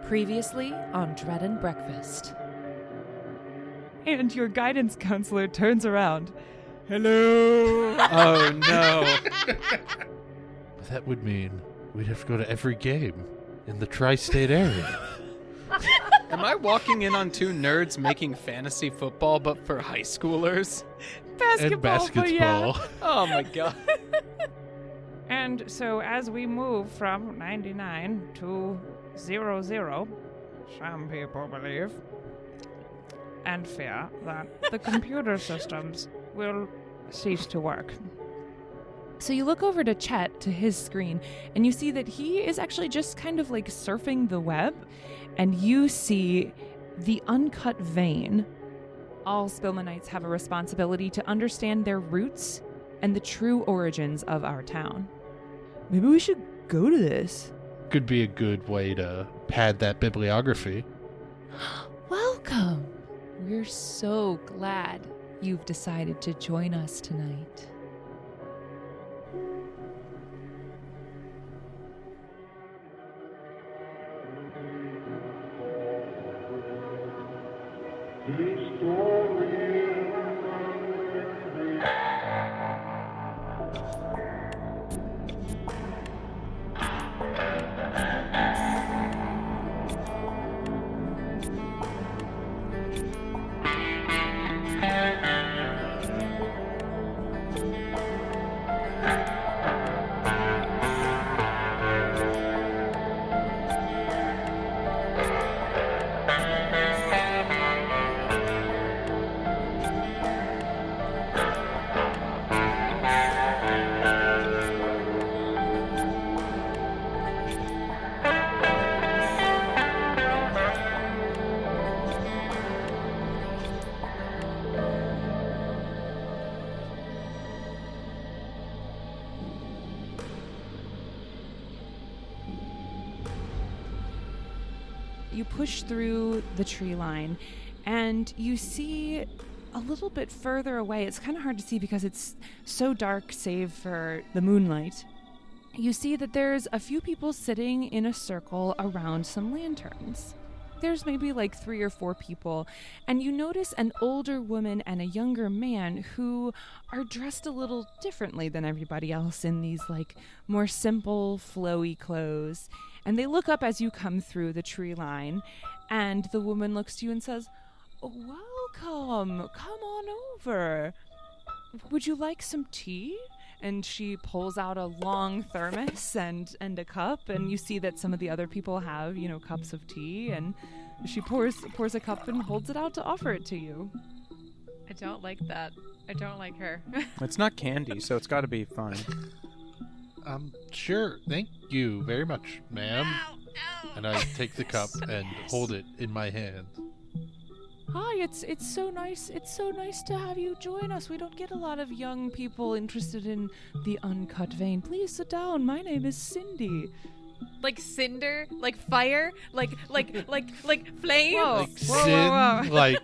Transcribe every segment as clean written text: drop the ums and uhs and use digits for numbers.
Previously on Dread and Breakfast. And your guidance counselor turns around. Hello! Oh, no. That would mean we'd have to go to every game in the tri-state area. Am I walking in on two nerds making fantasy football, but for high schoolers? And basketball. Yeah. Oh, my God. And so as we move from 99 to 00, some people believe and fear that the computer systems will cease to work. So you look over to Chet, to his screen, and you see that he is actually just kind of like surfing the web, and you see the uncut vein. All Spillmanites have a responsibility to understand their roots and the true origins of our town. Maybe we should go to this. Could be a good way to pad that bibliography. Welcome. We're so glad you've decided to join us tonight. You push through the tree line, and you see a little bit further away. It's kind of hard to see because it's so dark, save for the moonlight. You see that there's a few people sitting in a circle around some lanterns. There's maybe like 3 or 4 people, and you notice an older woman and a younger man who are dressed a little differently than everybody else in these like more simple, flowy clothes. And they look up as you come through the tree line, and the woman looks to you and says, "Welcome, come on over. Would you like some tea?" And she pulls out a long thermos and a cup, and you see that some of the other people have, cups of tea, and she pours a cup and holds it out to offer it to you. I don't like that. I don't like her. It's not candy, so it's got to be fine. Sure. Thank you very much, ma'am. Ow, ow. And I take the cup and hold it in my hand. Hi, it's so nice. It's so nice to have you join us. We don't get a lot of young people interested in the uncut vein. Please sit down. My name is Cindy. Like cinder, like fire, like flame. Whoa. Like sin, like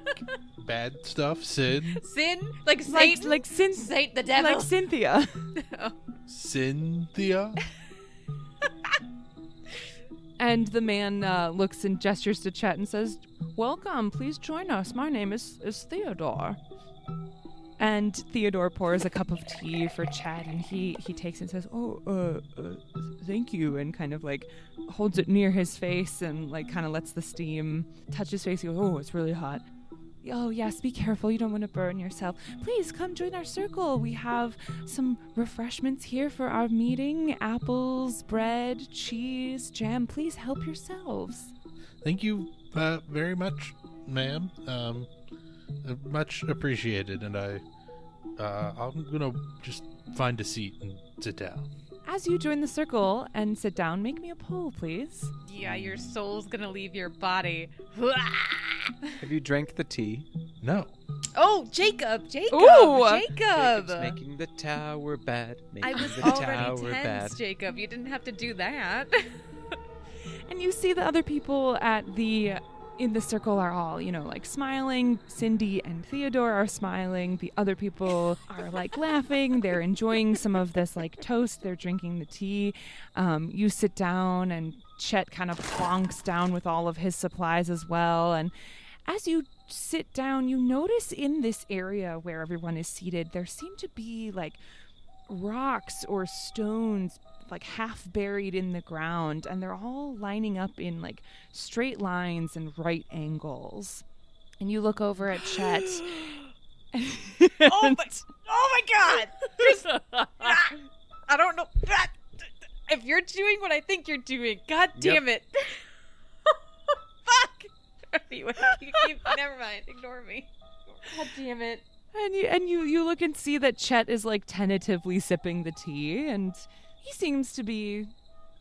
bad stuff, sin. Sin, like Satan, like Satan, the devil. like Cynthia. Cynthia? And the man looks and gestures to Chet and says, "Welcome, please join us. My name is Theodore." And Theodore pours a cup of tea for Chet, and he takes it and says, "Thank you," and kind of like holds it near his face and like kind of lets the steam touch his face. He goes, "Oh, it's really hot." "Oh, yes, be careful. You don't want to burn yourself. Please come join our circle. We have some refreshments here for our meeting. Apples, bread, cheese, jam. Please help yourselves." Thank you very much, ma'am. Much appreciated, and I'm gonna just find a seat and sit down. As you join the circle and sit down, make me a poll, please. Yeah, your soul's gonna leave your body. Have you drank the tea? No. Oh, Jacob! Ooh. Jacob's making the tower bad. I was the already tower tense, bad. Jacob. You didn't have to do that. And you see the other people at the in the circle are all, like smiling. Cindy and Theodore are smiling. The other people are like laughing. They're enjoying some of this like toast. They're drinking the tea. You sit down and Chet kind of plonks down with all of his supplies as well. And as you sit down, you notice in this area where everyone is seated, there seem to be like rocks or stones like half buried in the ground, and they're all lining up in like straight lines and right angles. And you look over at Chet. Oh my god! I don't know. If you're doing what I think you're doing, god damn it. Fuck! Never mind. Ignore me. God damn it. And you look and see that Chet is like tentatively sipping the tea, and he seems to be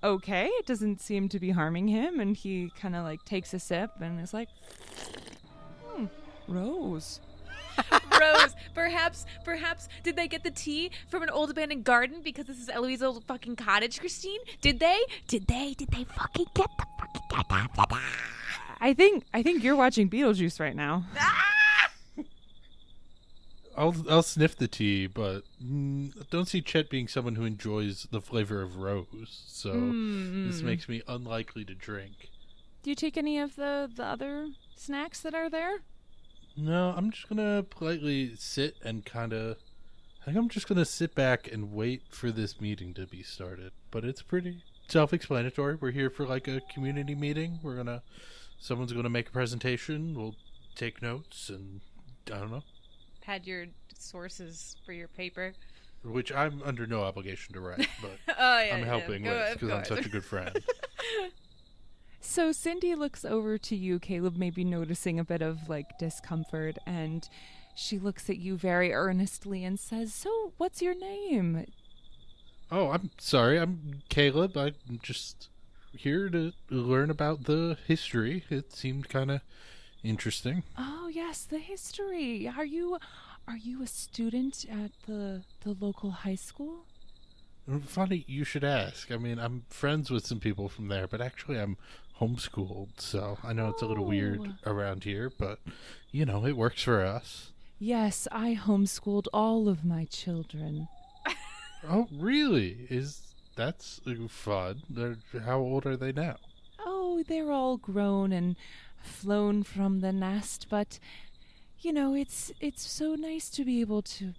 okay. It doesn't seem to be harming him, and he kind of like takes a sip and is like, Rose. Rose. Perhaps, did they get the tea from an old abandoned garden because this is Eloise's old fucking cottage, Christine? Did they fucking get the fucking... I think you're watching Beetlejuice right now. I'll sniff the tea, but don't see Chet being someone who enjoys the flavor of rose, so this makes me unlikely to drink. Do you take any of the other snacks that are there? No, I'm just gonna politely sit and I think I'm just gonna sit back and wait for this meeting to be started. But it's pretty self-explanatory. We're here for like a community meeting. Someone's gonna make a presentation. We'll take notes, and I don't know. Had your sources for your paper, which I'm under no obligation to write, but I'm helping with because I'm such a good friend. So Cindy looks over to you, Caleb, maybe noticing a bit of like discomfort, and she looks at you very earnestly and says, "So, what's your name?" Oh, I'm sorry. I'm Caleb. I'm just here to learn about the history. It seemed kind of interesting. Oh, yes, the history. Are you a student at the local high school? Funny you should ask. I mean, I'm friends with some people from there, but actually I'm homeschooled, so I know it's a little weird around here, but, it works for us. Yes, I homeschooled all of my children. Oh, really? That's fun. How old are they now? Oh, they're all grown and flown from the nest, but, it's so nice to be able to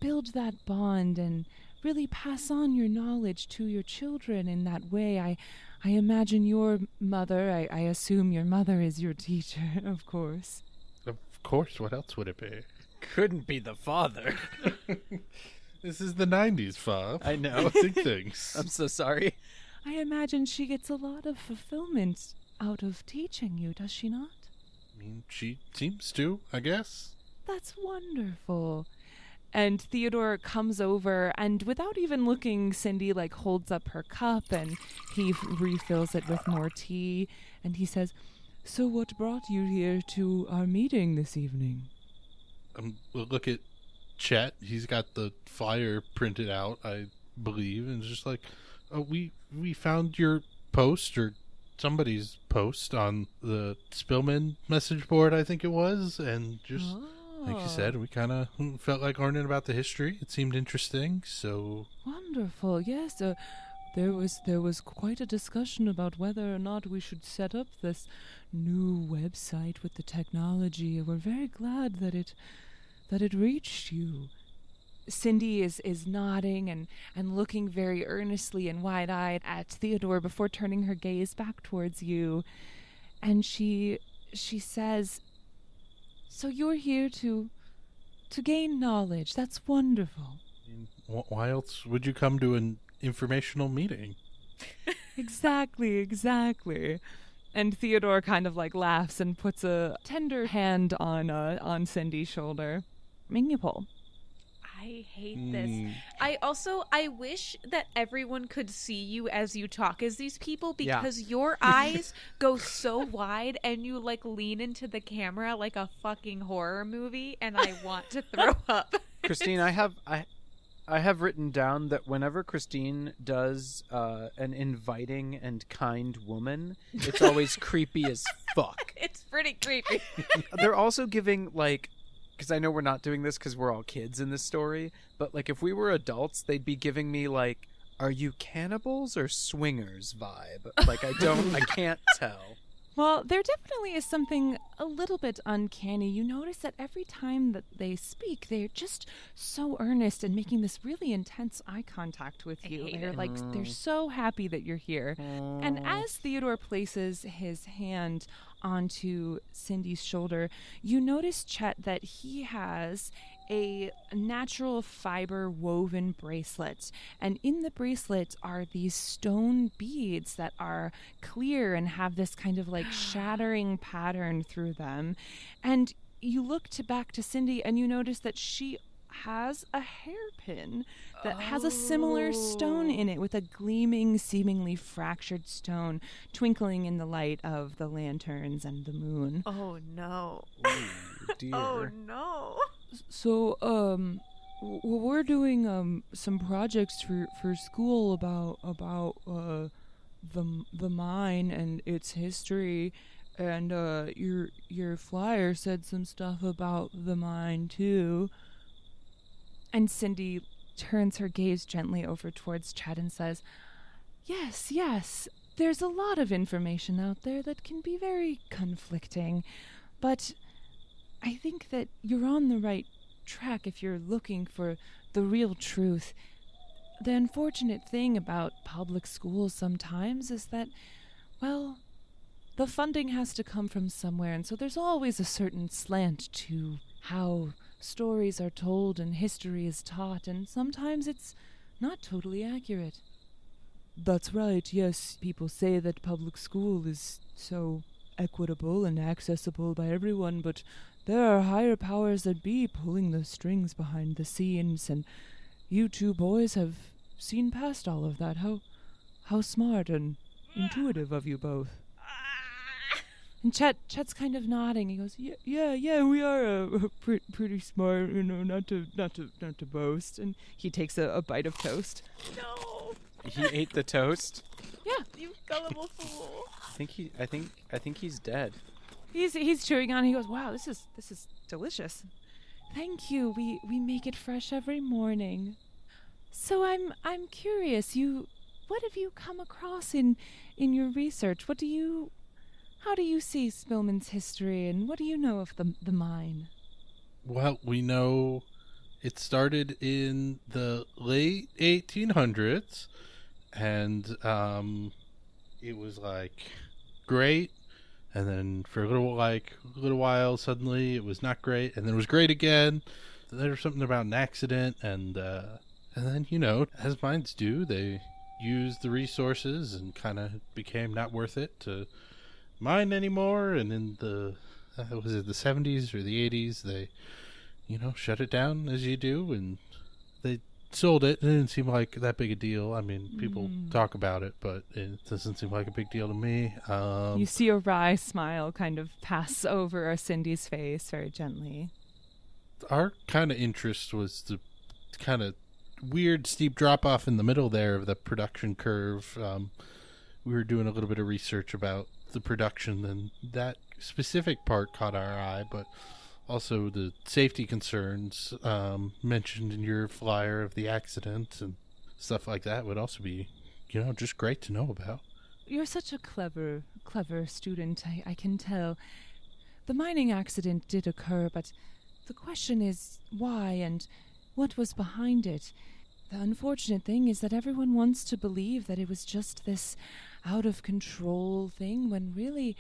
build that bond and really pass on your knowledge to your children in that way. I imagine your mother, I assume your mother is your teacher, of course. Of course, what else would it be? Couldn't be the father. This is the 90s, Fob. I know. Big things. I'm so sorry. I imagine she gets a lot of fulfillment out of teaching you, does she not? I mean, she seems to, I guess. That's wonderful. And Theodore comes over, and without even looking, Cindy holds up her cup, and he refills it with more tea, and he says, "So what brought you here to our meeting this evening?" We'll look at Chet. He's got the flyer printed out, I believe, and it's just like, oh, we found your post, or somebody's post on the Spillman message board, I think it was, and just... Like you said, we kind of felt like learning about the history. It seemed interesting, so... Wonderful, yes. There was quite a discussion about whether or not we should set up this new website with the technology. We're very glad that it reached you. Cindy is nodding and looking very earnestly and wide-eyed at Theodore before turning her gaze back towards you. And she says... So you're here to gain knowledge. That's wonderful. Why else would you come to an informational meeting? Exactly. And Theodore kind of laughs and puts a tender hand on Cindy's shoulder. Mingyapole. I hate this. I wish that everyone could see you as you talk as these people, because your eyes go so wide and you lean into the camera like a fucking horror movie, and I want to throw up. Christine, I I have written down that whenever Christine does an inviting and kind woman, it's always creepy as fuck. It's pretty creepy. They're also giving, like, because I know we're not doing this because we're all kids in this story, but, like, if we were adults, they'd be giving me, like, are you cannibals or swingers vibe? Like, I can't tell. Well, there definitely is something a little bit uncanny. You notice that every time that they speak, they're just so earnest and making this really intense eye contact with you. They're so happy that you're here. And as Theodore places his hand onto Cindy's shoulder, you notice, Chet, that he has a natural fiber woven bracelet, and in the bracelet are these stone beads that are clear and have this kind of like shattering pattern through them. And you look back to Cindy and you notice that she has a hairpin that has a similar stone in it, with a gleaming, seemingly fractured stone twinkling in the light of the lanterns and the moon. Oh no. Ooh, dear. Oh no. So, we're doing some projects for school about the mine and its history, and your flyer said some stuff about the mine too. And Cindy turns her gaze gently over towards Chad and says, Yes, there's a lot of information out there that can be very conflicting, but I think that you're on the right track if you're looking for the real truth. The unfortunate thing about public schools sometimes is that, well, the funding has to come from somewhere, and so there's always a certain slant to how stories are told and history is taught, and sometimes it's not totally accurate. That's right, yes. People say that public school is so equitable and accessible by everyone, but there are higher powers that be pulling the strings behind the scenes, and you two boys have seen past all of that. How smart and intuitive of you both. And Chet's kind of nodding. He goes, yeah, we are pretty smart, not to boast. And he takes a bite of toast. No. He ate the toast? Yeah. You gullible fool. I think he's dead. He's chewing on. He goes, "Wow, this is delicious. Thank you. We make it fresh every morning." So I'm curious. What have you come across in your research? How do you see Spillman's history, and what do you know of the mine? Well, we know it started in the late 1800s, and it was like great. And then for a little while, suddenly it was not great, and then it was great again. There was something about an accident, and then, as mines do, they used the resources and kind of became not worth it to mine anymore. And in the 70s or the 80s, they, shut it down as you do, and they sold it. It didn't seem like that big a deal. I mean, people talk about it, but it doesn't seem like a big deal to me. You see a wry smile kind of pass over Cindy's face very gently. Our kind of interest was the kind of weird steep drop off in the middle there of the production curve. We were doing a little bit of research about the production, and that specific part caught our eye, but also the safety concerns mentioned in your flyer of the accident and stuff like that would also be, just great to know about. You're such a clever student, I can tell. The mining accident did occur, but the question is why and what was behind it. The unfortunate thing is that everyone wants to believe that it was just this out-of-control thing, when really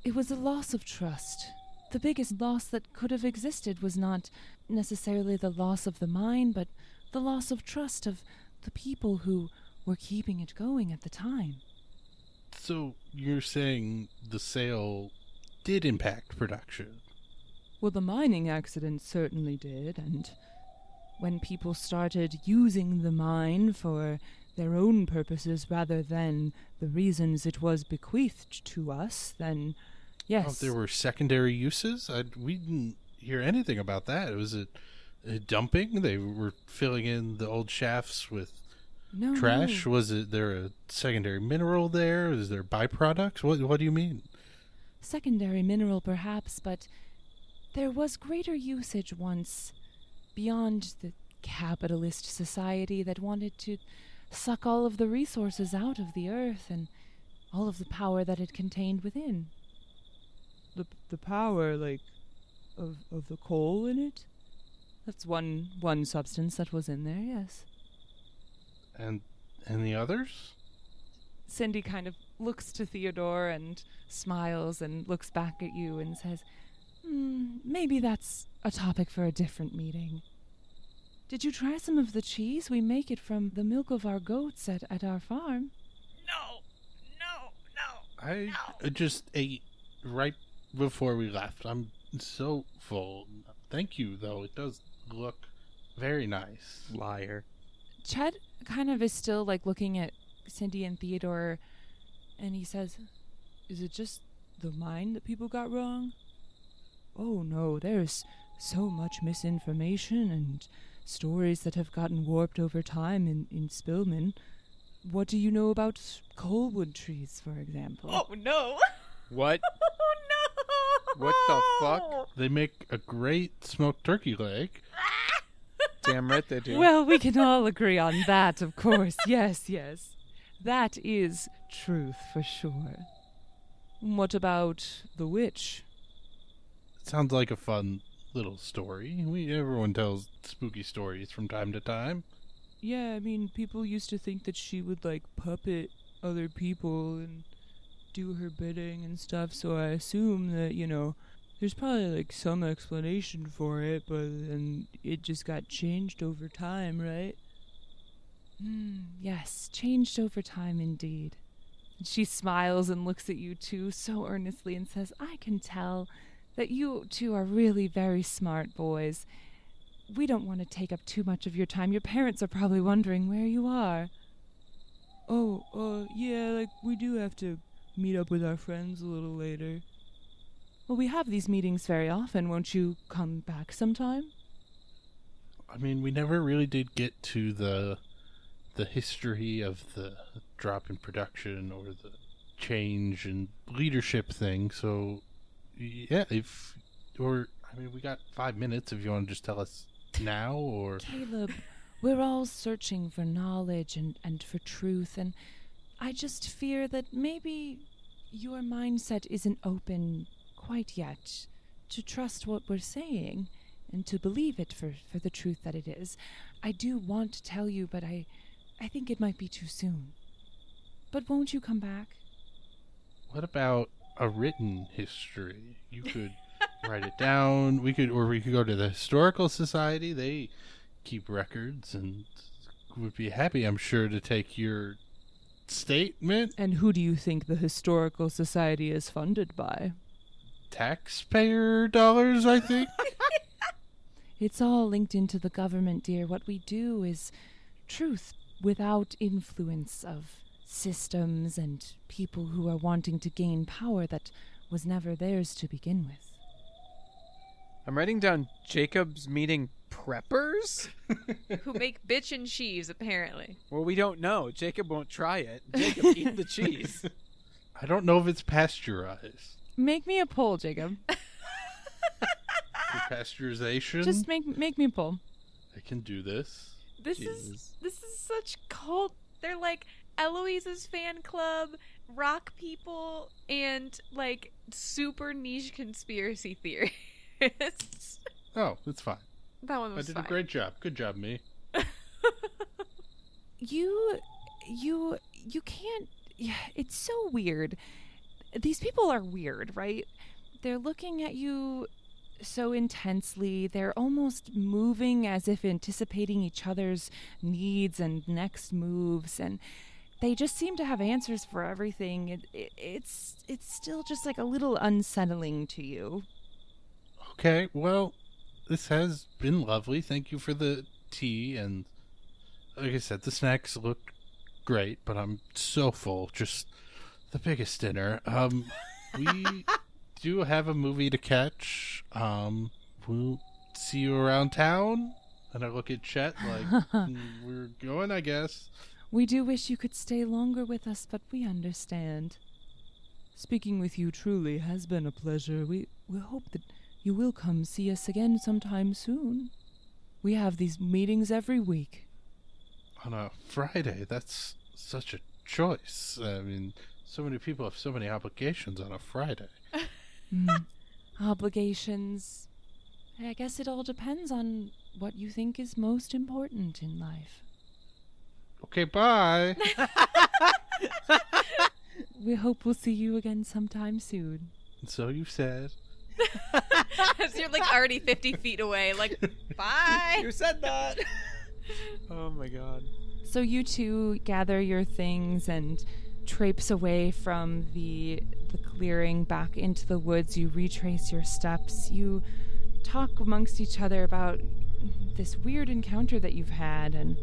it was a loss of trust. The biggest loss that could have existed was not necessarily the loss of the mine, but the loss of trust of the people who were keeping it going at the time. So you're saying the sale did impact production? Well, the mining accident certainly did, and when people started using the mine for their own purposes rather than the reasons it was bequeathed to us, then yes. Oh, there were secondary uses? We didn't hear anything about that. Was it dumping? They were filling in the old shafts with No, trash? no. Was there a secondary mineral there? Is there byproducts? What do you mean? Secondary mineral, perhaps, but there was greater usage once beyond the capitalist society that wanted to suck all of the resources out of the earth and all of the power that it contained within. The power, like, of the coal in it? That's one substance that was in there, yes. And the others? Cindy kind of looks to Theodore and smiles and looks back at you and says, maybe that's a topic for a different meeting. Did you try some of the cheese? We make it from the milk of our goats at our farm. I just ate right before we left. I'm so full. Thank you, though. It does look very nice. Liar. Chet kind of is still like looking at Cindy and Theodore, and he says, "Is it just the mine that people got wrong?" "Oh no, there's so much misinformation and stories that have gotten warped over time in Spillman. What do you know about coalwood trees, for example?" Oh no! What? Oh no! What the fuck? They make a great smoked turkey leg. Damn right they do. Well, we can all agree on that, of course. Yes. That is truth for sure. What about the witch? Sounds like a fun little story. Everyone tells spooky stories from time to time. Yeah, I mean, people used to think that she would, like, puppet other people and do her bidding and stuff, so I assume that, there's probably, like, some explanation for it, but then it just got changed over time, right? Yes, changed over time indeed. And she smiles and looks at you two so earnestly and says, "I can tell that you two are really very smart boys. We don't want to take up too much of your time. Your parents are probably wondering where you are." Yeah, like, we do have to meet up with our friends a little later. Well, we have these meetings very often. Won't you come back sometime? I mean, we never really did get to the history of the drop in production or the change in leadership thing, so yeah, we got 5 minutes if you want to just tell us now, or... Caleb, we're all searching for knowledge and for truth, and I just fear that maybe your mindset isn't open quite yet to trust what we're saying and to believe it for the truth that it is. I do want to tell you, but I think it might be too soon. But won't you come back? What about a written history? You could write it down. We could go to the Historical Society. They keep records and would be happy, I'm sure, to take your statement. And who do you think the Historical Society is funded by? Taxpayer dollars, I think. It's all linked into the government, dear. What we do is truth without influence of systems and people who are wanting to gain power that was never theirs to begin with. I'm writing down Jacob's meeting preppers? Who make bitch and cheese, apparently. Well, we don't know. Jacob won't try it. Jacob, eat the cheese. I don't know if it's pasteurized. Make me a poll, Jacob. For pasteurization? Just make me a poll. I can do this. This is such cult. They're like Eloise's fan club, rock people, and like super niche conspiracy theorists. Oh, it's fine. That one was I did fine. a great job. Good job, me. You can't. Yeah, it's so weird. These people are weird, right? They're looking at you so intensely. They're almost moving as if anticipating each other's needs and next moves, and they just seem to have answers for everything. It's still just like a little unsettling to you. Okay, well, this has been lovely. Thank you for the tea, and like I said, the snacks look great, but I'm so full. Just the biggest dinner. We do have a movie to catch. We'll see you around town. And I look at Chet like, we're going, I guess. We do wish you could stay longer with us, but we understand. Speaking with you truly has been a pleasure. We hope that you will come see us again sometime soon. We have these meetings every week. On a Friday, that's such a choice. I mean, so many people have so many obligations on a Friday. Obligations. I guess it all depends on what you think is most important in life. Okay, bye. We hope we'll see you again sometime soon. And so you said. As you're like already 50 feet away, like, bye. You said that. Oh my god. So you two gather your things and traipse away from the clearing back into the woods. You retrace your steps. You talk amongst each other about this weird encounter that you've had, and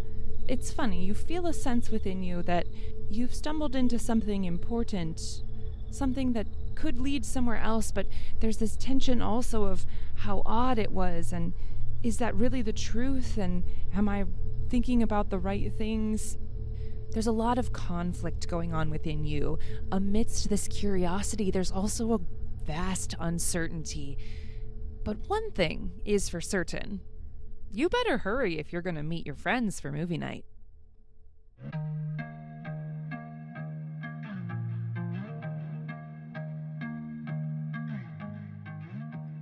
it's funny. You feel a sense within you that you've stumbled into something important, something that could lead somewhere else, but there's this tension also of how odd it was, and is that really the truth, and am I thinking about the right things? There's a lot of conflict going on within you. Amidst this curiosity, there's also a vast uncertainty. But one thing is for certain. You better hurry if you're going to meet your friends for movie night.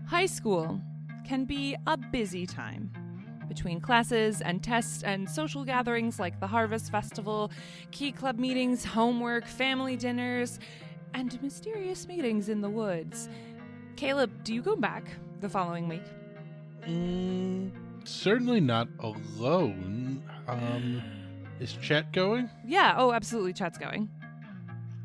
High school can be a busy time. Between classes and tests and social gatherings like the Harvest Festival, key club meetings, homework, family dinners, and mysterious meetings in the woods. Caleb, do you go back the following week? Certainly not alone. Is Chet going? Yeah, oh, absolutely, Chet's going.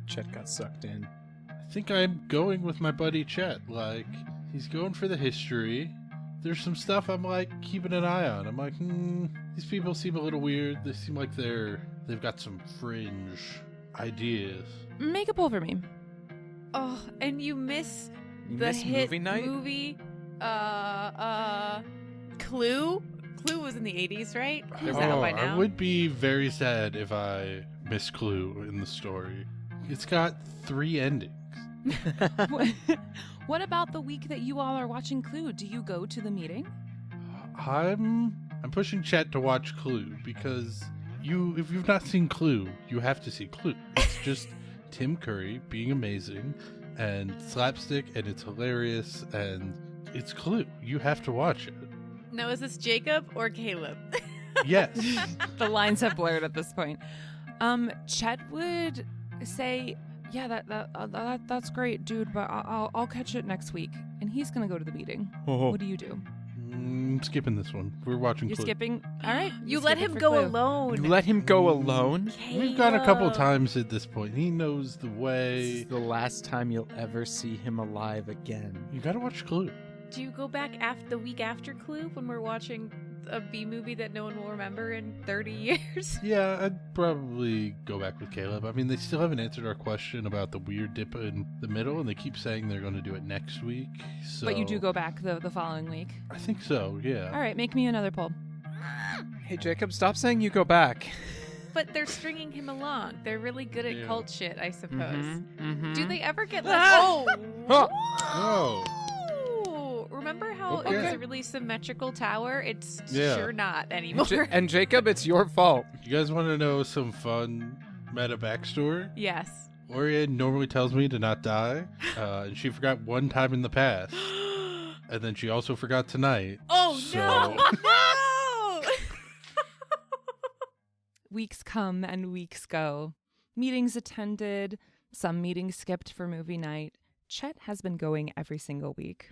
Chet got sucked in. I think I'm going with my buddy Chet. Like, he's going for the history. There's some stuff I'm like keeping an eye on. I'm like, these people seem a little weird. They seem like they've got some fringe ideas. Make a pull for me. Oh, and you miss You the miss hit movie night? Clue? Clue was in the 80s, right? Is that out by now? I would be very sad if I missed Clue in the story. It's got 3 endings. What about the week that you all are watching Clue? Do you go to the meeting? I'm pushing Chet to watch Clue because if you've not seen Clue, you have to see Clue. It's just Tim Curry being amazing and slapstick, and it's hilarious, and it's Clue. You have to watch it. Now, is this Jacob or Caleb? Yes. The lines have blurred at this point. Chet would say, yeah, that's great, dude, but I'll catch it next week. And he's going to go to the meeting. Oh. What do you do? I'm skipping this one. We're watching You're Clue. skipping? All right. You let him go alone. You let him go alone? We've gone a couple times at this point. He knows the This way. is the last time you'll ever see him alive again. You gotta watch Clue. Do you go back the week after Clue when we're watching a B movie that no one will remember in 30 years? Yeah, I'd probably go back with Caleb. I mean, they still haven't answered our question about the weird dip in the middle, and they keep saying they're going to do it next week. So But you do go back the following week. I think so, yeah. All right, make me another pull. Hey, Jacob, stop saying you go back. But they're stringing him along. They're really good at Yeah. cult shit, I suppose. Mm-hmm. Do they ever get like, oh! Oh. Remember how it Okay. was a really symmetrical tower? It's Yeah. sure not anymore. And Jacob, it's your fault. You guys want to know some fun meta backstory? Yes. Orion normally tells me to not die, and she forgot one time in the past. And then she also forgot tonight. Oh, So- no! No! Weeks come and weeks go. Meetings attended, some meetings skipped for movie night. Chet has been going every single week.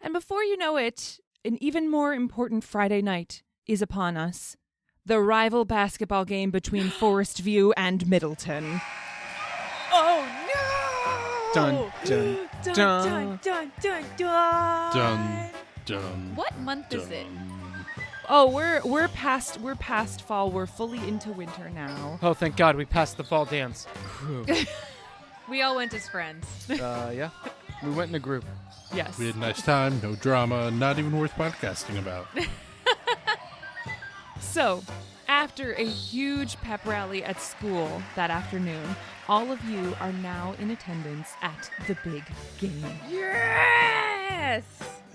And before you know it, an even more important Friday night is upon us. The rival basketball game between Forest View and Middleton. Oh, no! Dun, dun, dun, dun. dun, dun, dun. Dun, dun. What month is it? Oh, we're past fall. We're fully into winter now. Oh, thank God we passed the fall dance. We all went as friends. Yeah. We went in a group. Yes. We had a nice time, no drama, not even worth podcasting about. So, after a huge pep rally at school that afternoon, all of you are now in attendance at the big game. Yes!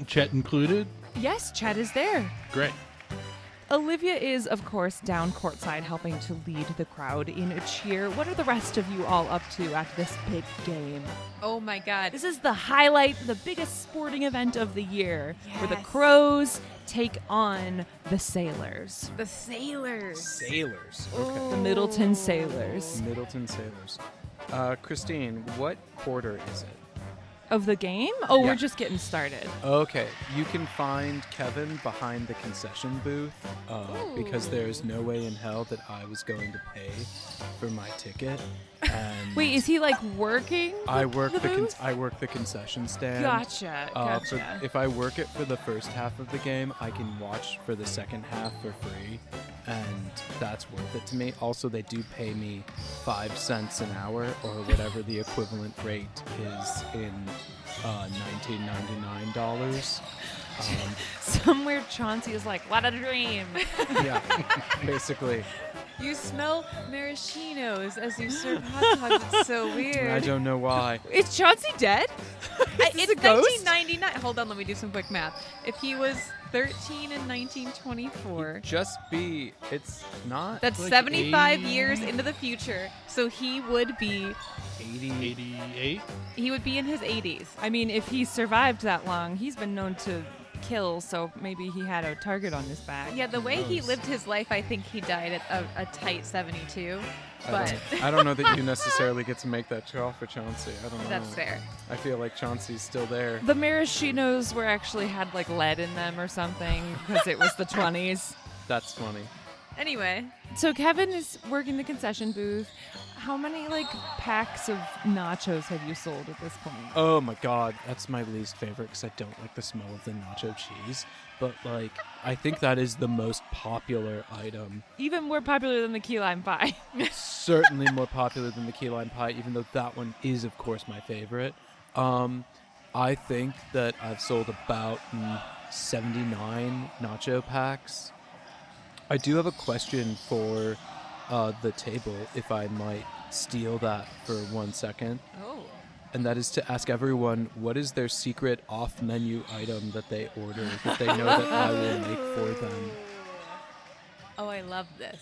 Chet included? Yes, Chet is there. Great. Olivia is, of course, down courtside helping to lead the crowd in a cheer. What are the rest of you all up to at this big game? Oh my god. This is the highlight, the biggest sporting event of the year, where the Yes. Crows take on the Sailors. The Sailors. Sailors. Okay. The Middleton Sailors. Middleton Sailors. Christine, what quarter is it? Of the game? Oh, Yeah. we're just getting started. Okay, you can find Kevin behind the concession booth because there's no way in hell that I was going to pay for my ticket. And Wait, is he like working? I work the booth? I work the concession stand. Gotcha. Gotcha. If I work it for the first half of the game, I can watch for the second half for free, and that's worth it to me. Also, they do pay me 5 cents an hour or whatever the equivalent rate is in $19.99. Somewhere Chauncey is like, what a dream. Yeah, basically. You smell maraschinos as you serve hot dogs. It's so weird. I don't know why. Is Chauncey dead? It's a ghost? 1999. Hold on, let me do some quick math. If he was 13 in 1924, It's not that's like 75 80. years into the future. So he would be 88? in his 80s. I mean, if he survived that long, he's been known to kill, so maybe he had a target on his back. Yeah, the way he knows? lived his life, I think he died at a tight 72. But I don't know that you necessarily get to make that call for Chauncey. I don't know. that's fair. I feel like Chauncey's still there. The maraschinos were actually had like lead in them or something because it was the 20s. That's funny. Anyway, So Kevin is working the concession booth. How many like packs of nachos have you sold at this point? Oh my god, that's my least favorite because I don't like the smell of the nacho cheese. But like, I think that is the most popular item. Even more popular than the key lime pie. Certainly more popular than the key lime pie, even though that one is, of course, my favorite. I think that I've sold about 79 nacho packs. I do have a question for the table, if I might steal that for 1 second. oh, And that is to ask everyone, what is their secret off-menu item that they order that they know that I will make for them? oh, I love this.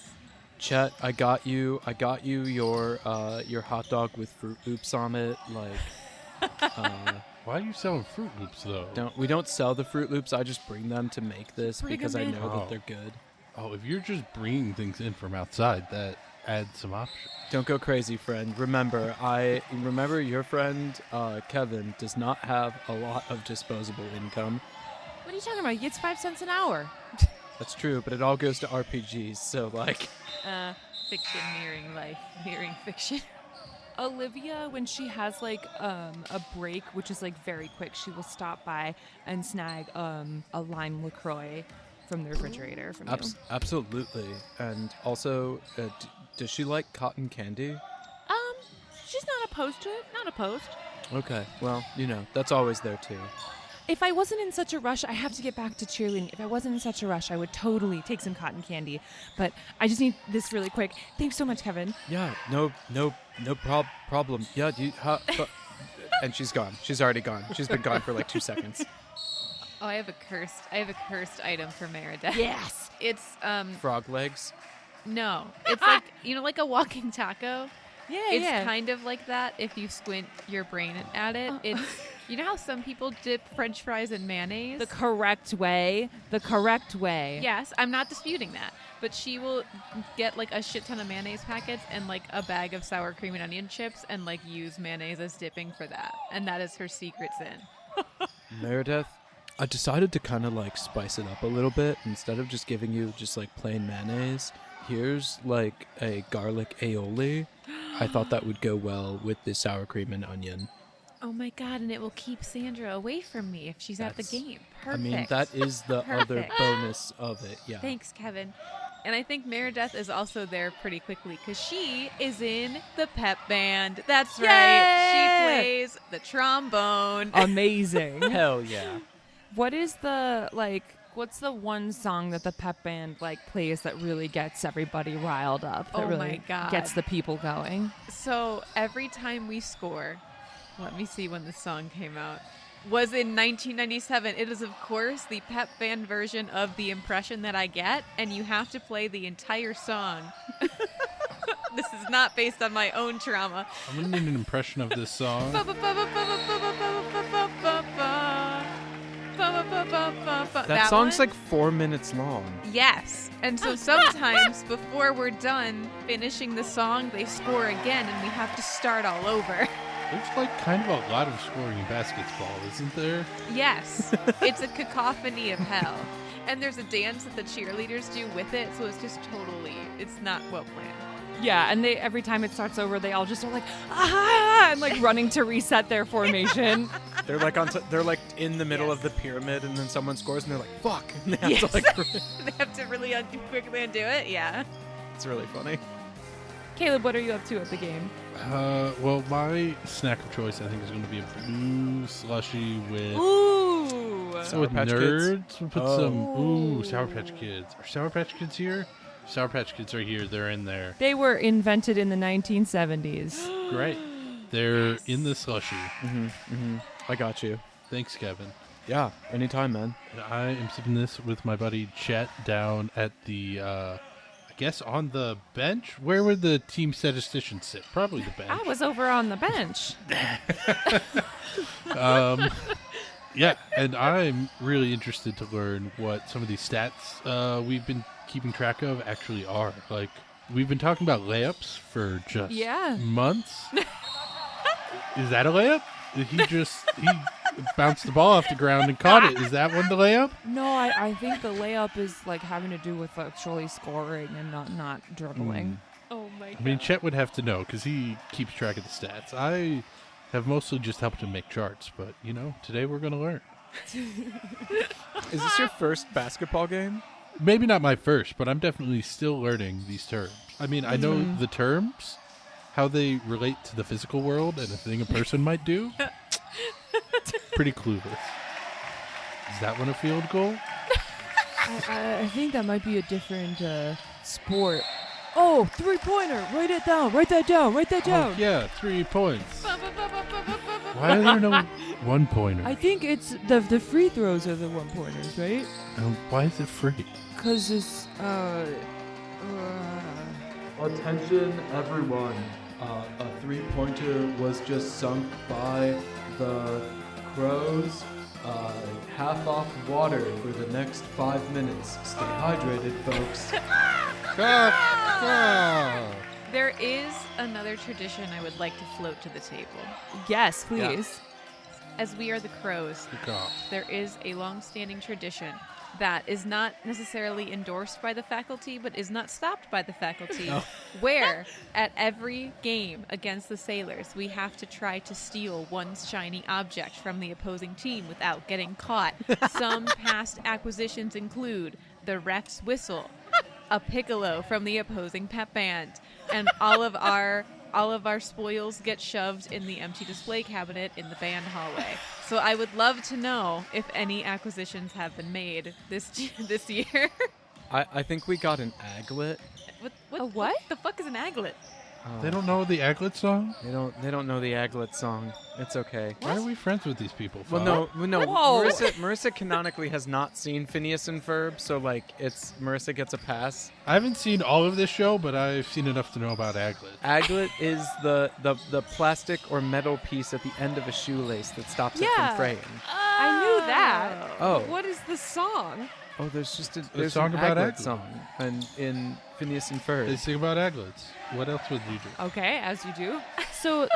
Chet, I got you your hot dog with Fruit Loops on it. Like, Why are you selling Fruit Loops, though? we don't sell the Fruit Loops. I just bring them to make this Bring because I them in. know Oh. that they're good. Oh, if you're just bringing things in from outside, that adds some options. Don't go crazy, friend. Remember your friend Kevin does not have a lot of disposable income. What are you talking about? He gets 5 cents an hour. That's true, but it all goes to RPGs. So like, Fiction mirroring life, mirroring fiction. Olivia, when she has like a break, which is like very quick, she will stop by and snag a lime LaCroix from the refrigerator from you. absolutely. And also, does she like cotton candy? She's not opposed to it. Not opposed. Okay, well, that's always there too. If I wasn't in such a rush, I have to get back to cheerleading. If I wasn't in such a rush, I would totally take some cotton candy. But I just need this really quick. Thanks so much, Kevin. Yeah, no problem. Yeah, and she's gone. She's already gone. She's been gone for like 2 seconds. Oh, I have a cursed item for Meredith. Yes. It's Frog legs. no, it's like like a walking taco. Yeah, It's yeah. kind of like that if you squint your brain at it. It's how some people dip French fries in mayonnaise. The correct way. The correct way. Yes, I'm not disputing that. But she will get like a shit ton of mayonnaise packets and like a bag of sour cream and onion chips and like use mayonnaise as dipping for that. And that is her secret sin. Meredith, I decided to kind of like spice it up a little bit. Instead of just giving you just like plain mayonnaise, here's like a garlic aioli. I thought that would go well with the sour cream and onion. Oh my god, and it will keep Sandra away from me if she's at the That's- game. I Perfect. mean, that is the other Perfect. bonus of it. Yeah. Thanks, Kevin. And I think Meredith is also there pretty quickly because she is in the pep band. That's right. She plays the trombone. Amazing. Hell yeah. What is the, what's the one song that the pep band, plays that really gets everybody riled up? That Oh really my God. gets the people going? So every time we score, let me see when the song came out, was in 1997. It is, of course, the pep band version of The Impression That I Get, and you have to play the entire song. This is not based on my own trauma. I'm going to need an impression of this song. That song's like 4 minutes long. Yes. And so sometimes before we're done finishing the song, they score again and we have to start all over. There's kind of a lot of scoring in basketball, isn't there? Yes. It's a cacophony of hell. And there's a dance that the cheerleaders do with it, so it's not well planned. Yeah, and every time it starts over, they all just are ah, and running to reset their formation. They're they're in the middle of the pyramid, and then someone scores, and they're like, "Fuck!" And they have to They have to really quickly undo it. Yeah, it's really funny. Caleb, what are you up to at the game? Well, my snack of choice, I think, is going to be a blue slushy with Sour Patch nerds. Kids? We'll put some Sour Patch Kids. Are Sour Patch Kids here? Sour Patch Kids are here. They're in there. They were invented in the 1970s. Great. They're in the slushy. I got you. Thanks, Kevin. Yeah, anytime, man. And I am sipping this with my buddy Chet down at the, I guess, on the bench. Where would the team statistician sit? Probably the bench. I was over on the bench. Yeah, and I'm really interested to learn what some of these stats we've been keeping track of actually are. We've been talking about layups for just months. Is that a layup? He bounced the ball off the ground and caught it. Is that one the layup? No, I think the layup is having to do with actually scoring and not dribbling. Oh my God. I mean, Chet would have to know because he keeps track of the stats. I have mostly just helped him make charts, but today we're going to learn. Is this your first basketball game? Maybe not my first, but I'm definitely still learning these terms. I mean, I know the terms, how they relate to the physical world and a thing a person might do. Pretty clueless. Is that one a field goal? I think that might be a different sport. Oh, 3-pointer. Write it down. Write that down. Write that down. Oh, yeah, 3 points. Why are there no 1-pointers? I think it's the free throws are the 1-pointers, right? Why is it free? Because it's Attention, everyone. A 3-pointer was just sunk by the Crows. Half off water for the next 5 minutes. Stay hydrated, folks. There is another tradition I would like to float to the table. yes, please. As we are the Crows, there is a long-standing tradition that is not necessarily endorsed by the faculty, but is not stopped by the faculty, where at every game against the Sailors, we have to try to steal one shiny object from the opposing team without getting caught. Some past acquisitions include the ref's whistle, a piccolo from the opposing pep band, and all of our spoils get shoved in the empty display cabinet in the band hallway. So I would love to know if any acquisitions have been made this year. I think we got an aglet. What the fuck is an aglet? They don't know the Aglet song? They don't know the aglet song. It's okay. Why are we friends with these people? Well, no. Whoa. Marissa canonically has not seen Phineas and Ferb, so Marissa gets a pass. I haven't seen all of this show, but I've seen enough to know about Aglet. Aglet is the plastic or metal piece at the end of a shoelace that stops it from fraying. I knew that. Oh. What is the song? Oh, there's just A there's song an about aglet Aglet. song in Phineas and Ferb. They sing about Aglets. What else would you do? Okay, as you do. So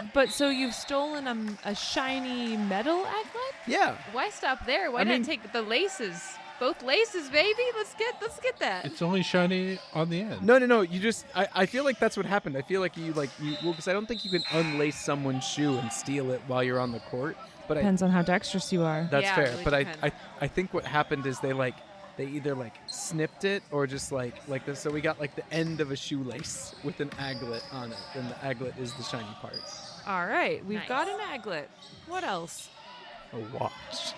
you've stolen a shiny metal aglet? Yeah. Why stop there? Why I not mean- take the laces? Both laces, baby. Let's get that. It's only shiny on the end. No. You just. I feel like that's what happened. I feel like you because I don't think you can unlace someone's shoe and steal it while you're on the court. But Depends on how dexterous you are. that's Yeah, it fair. really But depends. I think what happened is they they either like snipped it or just like this. So we got like the end of a shoelace with an aglet on it, and the aglet is the shiny part. All right, we've Nice. got an aglet. What else? A watch.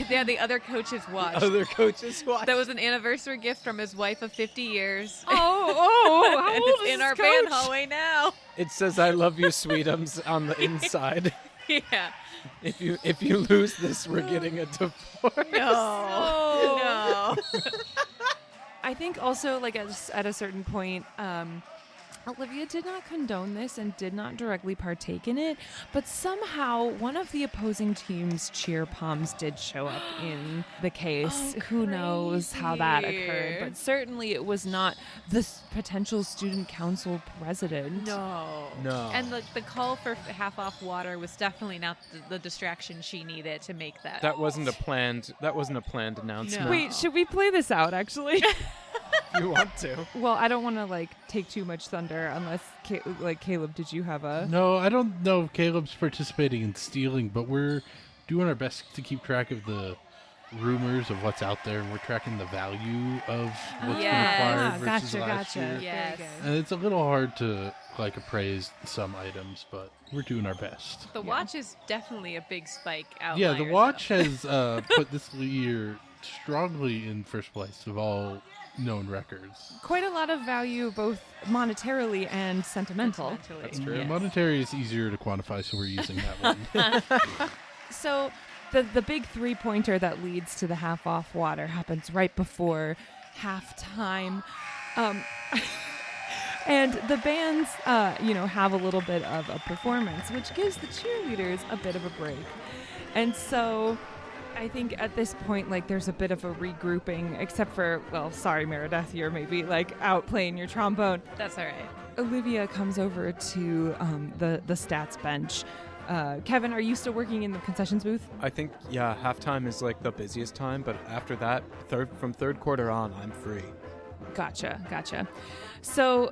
Yeah, the other coach's watch. Other coaches watch. That was an anniversary gift from his wife of 50 years. Oh, how And old it's is in this our coach? band hallway now. It says "I love you, Sweetums" on the inside. Yeah. If you lose this, we're getting a divorce. No. I think also, like, at a certain point, Olivia did not condone this and did not directly partake in it, but somehow one of the opposing team's cheer poms did show up in the case. Oh, Who knows how that crazy. occurred, but certainly it was not the potential student council president. No. No. And the call for half off water was definitely not the distraction she needed to make that. That wasn't a planned announcement. No. Wait, should we play this out, actually? If you want to. Well, I don't want to, like, take too much thunder unless, Caleb, did you have a... No, I don't know if Caleb's participating in stealing, but we're doing our best to keep track of the rumors of what's out there, and we're tracking the value of what's Yes. been acquired versus Gotcha, last gotcha. year. Yes. Very good. And it's a little hard to like appraise some items, but we're doing our best. The watch is definitely a big spike out. Yeah, the watch has put this year strongly in first place of all known records. Quite a lot of value, both monetarily and sentimental. That's true. Yeah, monetary is easier to quantify, so we're using that one. So the big three-pointer that leads to the half-off water happens right before halftime. And the bands, have a little bit of a performance, which gives the cheerleaders a bit of a break. And so I think at this point, like, there's a bit of a regrouping, except for, well, sorry, Meredith, you're maybe, like, out playing your trombone. That's all right. Olivia comes over to the stats bench. Kevin, are you still working in the concessions booth? I think, yeah, halftime is like the busiest time, but after that, from third quarter on, I'm free. Gotcha. So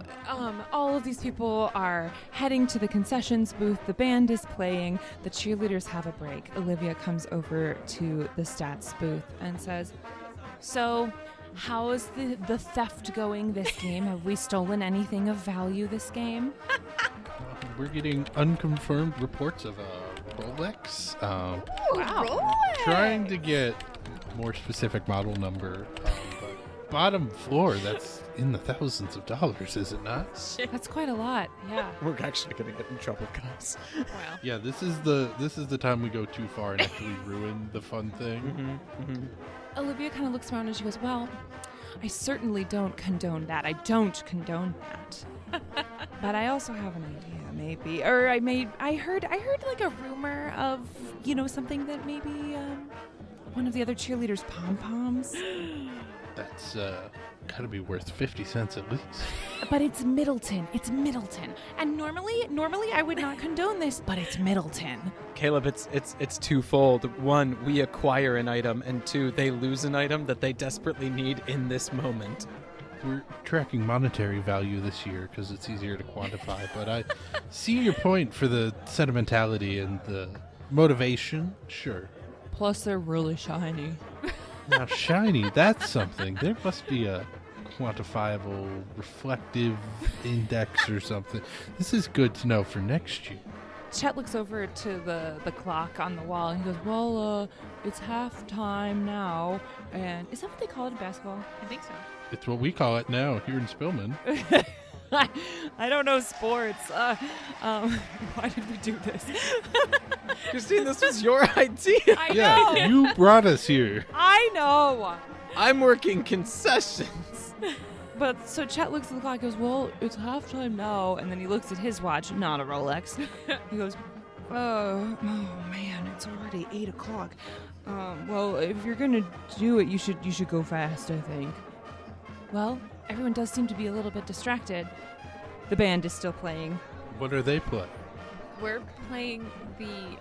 all of these people are heading to the concessions booth. The band is playing. The cheerleaders have a break. Olivia comes over to the stats booth and says, "So, how is the theft going this game? Have we stolen anything of value this game?" We're getting unconfirmed reports of a Rolex. Wow. Trying to get more specific model number. But bottom floor, that's in the thousands of dollars, is it not? That's quite a lot. Yeah. We're actually gonna get in trouble, guys. Wow. Yeah, this is the time we go too far and actually ruin the fun thing. Olivia kind of looks around and she goes, "Well, I certainly don't condone that. I don't condone that. But I also have an idea, maybe. Or I heard like a rumor of, something that maybe one of the other cheerleaders' pom-poms. That's gotta be worth 50 cents at least. But it's Middleton. And normally I would not condone this, but it's Middleton." Caleb, it's twofold. One, we acquire an item, and two, they lose an item that they desperately need in this moment. We're tracking monetary value this year because it's easier to quantify, but I see your point for the sentimentality and the motivation. Sure. Plus, they're really shiny. Now, shiny, that's something. There must be a quantifiable reflective index or something. This is good to know for next year. Chet looks over to the clock on the wall and he goes, "Well, it's halftime now." And is that what they call it in basketball? I think so. It's what we call it now here in Spillman. I don't know sports. Why did we do this? Christine, this was your idea. I Yeah, know. you brought us here. I know. I'm working concessions. But so Chet looks at the clock and goes, "Well, it's halftime now." And then he looks at his watch, not a Rolex. He goes, oh man, it's already 8 o'clock. Well, if you're going to do it, you should go fast, I think. Well, everyone does seem to be a little bit distracted. The band is still playing. What are they playing? We're playing the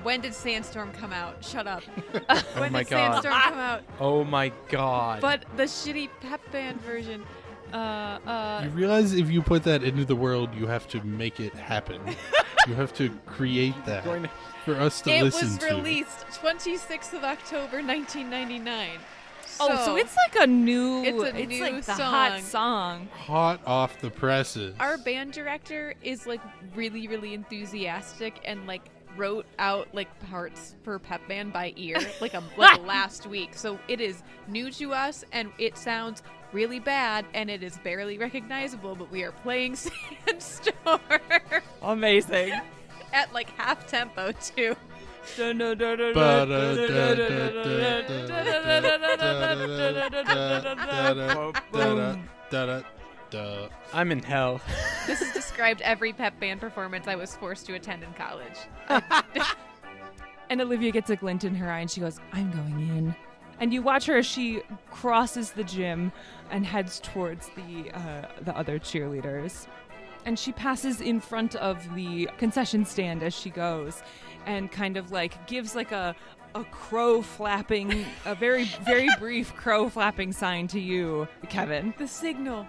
When Did Sandstorm Come Out? Shut up. Oh my did God. Sandstorm come out? Oh my God. But the shitty pep band version. You realize if you put that into the world, you have to make it happen. You have to create that Going to- for us to It listen was to. released 26th of October, 1999. So it's like a new. It's It's new like the song. hot song. Hot off the presses. Our band director is like really, really enthusiastic and like wrote out like parts for Pep Band by ear like last week. So it is new to us and it sounds really bad and it is barely recognizable, but we are playing Sandstorm Amazing. at like half tempo too. I'm in hell. This has described every Pep Band performance I was forced to attend in college. And Olivia gets a glint in her eye and she goes, I'm going in. And you watch her as she crosses the gym and heads towards the other cheerleaders. And she passes in front of the concession stand as she goes and kind of like gives like a crow flapping, a very, very brief crow flapping sign to you, Kevin. The signal.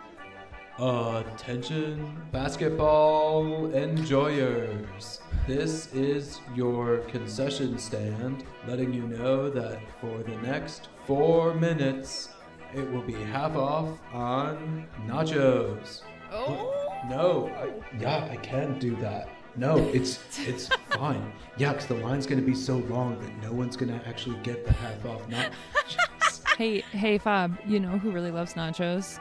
Attention, basketball enjoyers. This is your concession stand, letting you know that for the next 4 minutes, it will be half off on nachos. Oh. No, I can't do that. No, it's fine. Yeah, because the line's going to be so long that no one's going to actually get the half off nachos. Hey, Fab, you know who really loves nachos?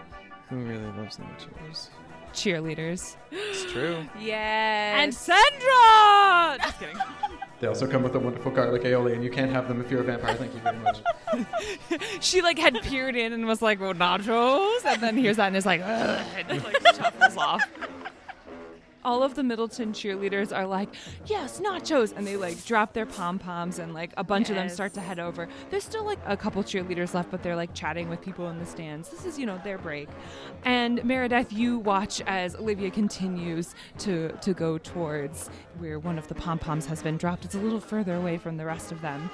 Who really loves nachos? Cheerleaders. It's true. Yes. And Sandra! Just kidding. They also come with a wonderful garlic aioli, and you can't have them if you're a vampire. Thank you very much. She like had peered in and was like, well, nachos, and then hears that and is like, ugh, and just like shuffles off. All of the Middleton cheerleaders are like, yes, nachos, and they like drop their pom-poms and like a bunch of them start to head over. There's still like a couple cheerleaders left, but they're like chatting with people in the stands. This is, their break. And Meredith, you watch as Olivia continues to go towards where one of the pom-poms has been dropped. It's a little further away from the rest of them.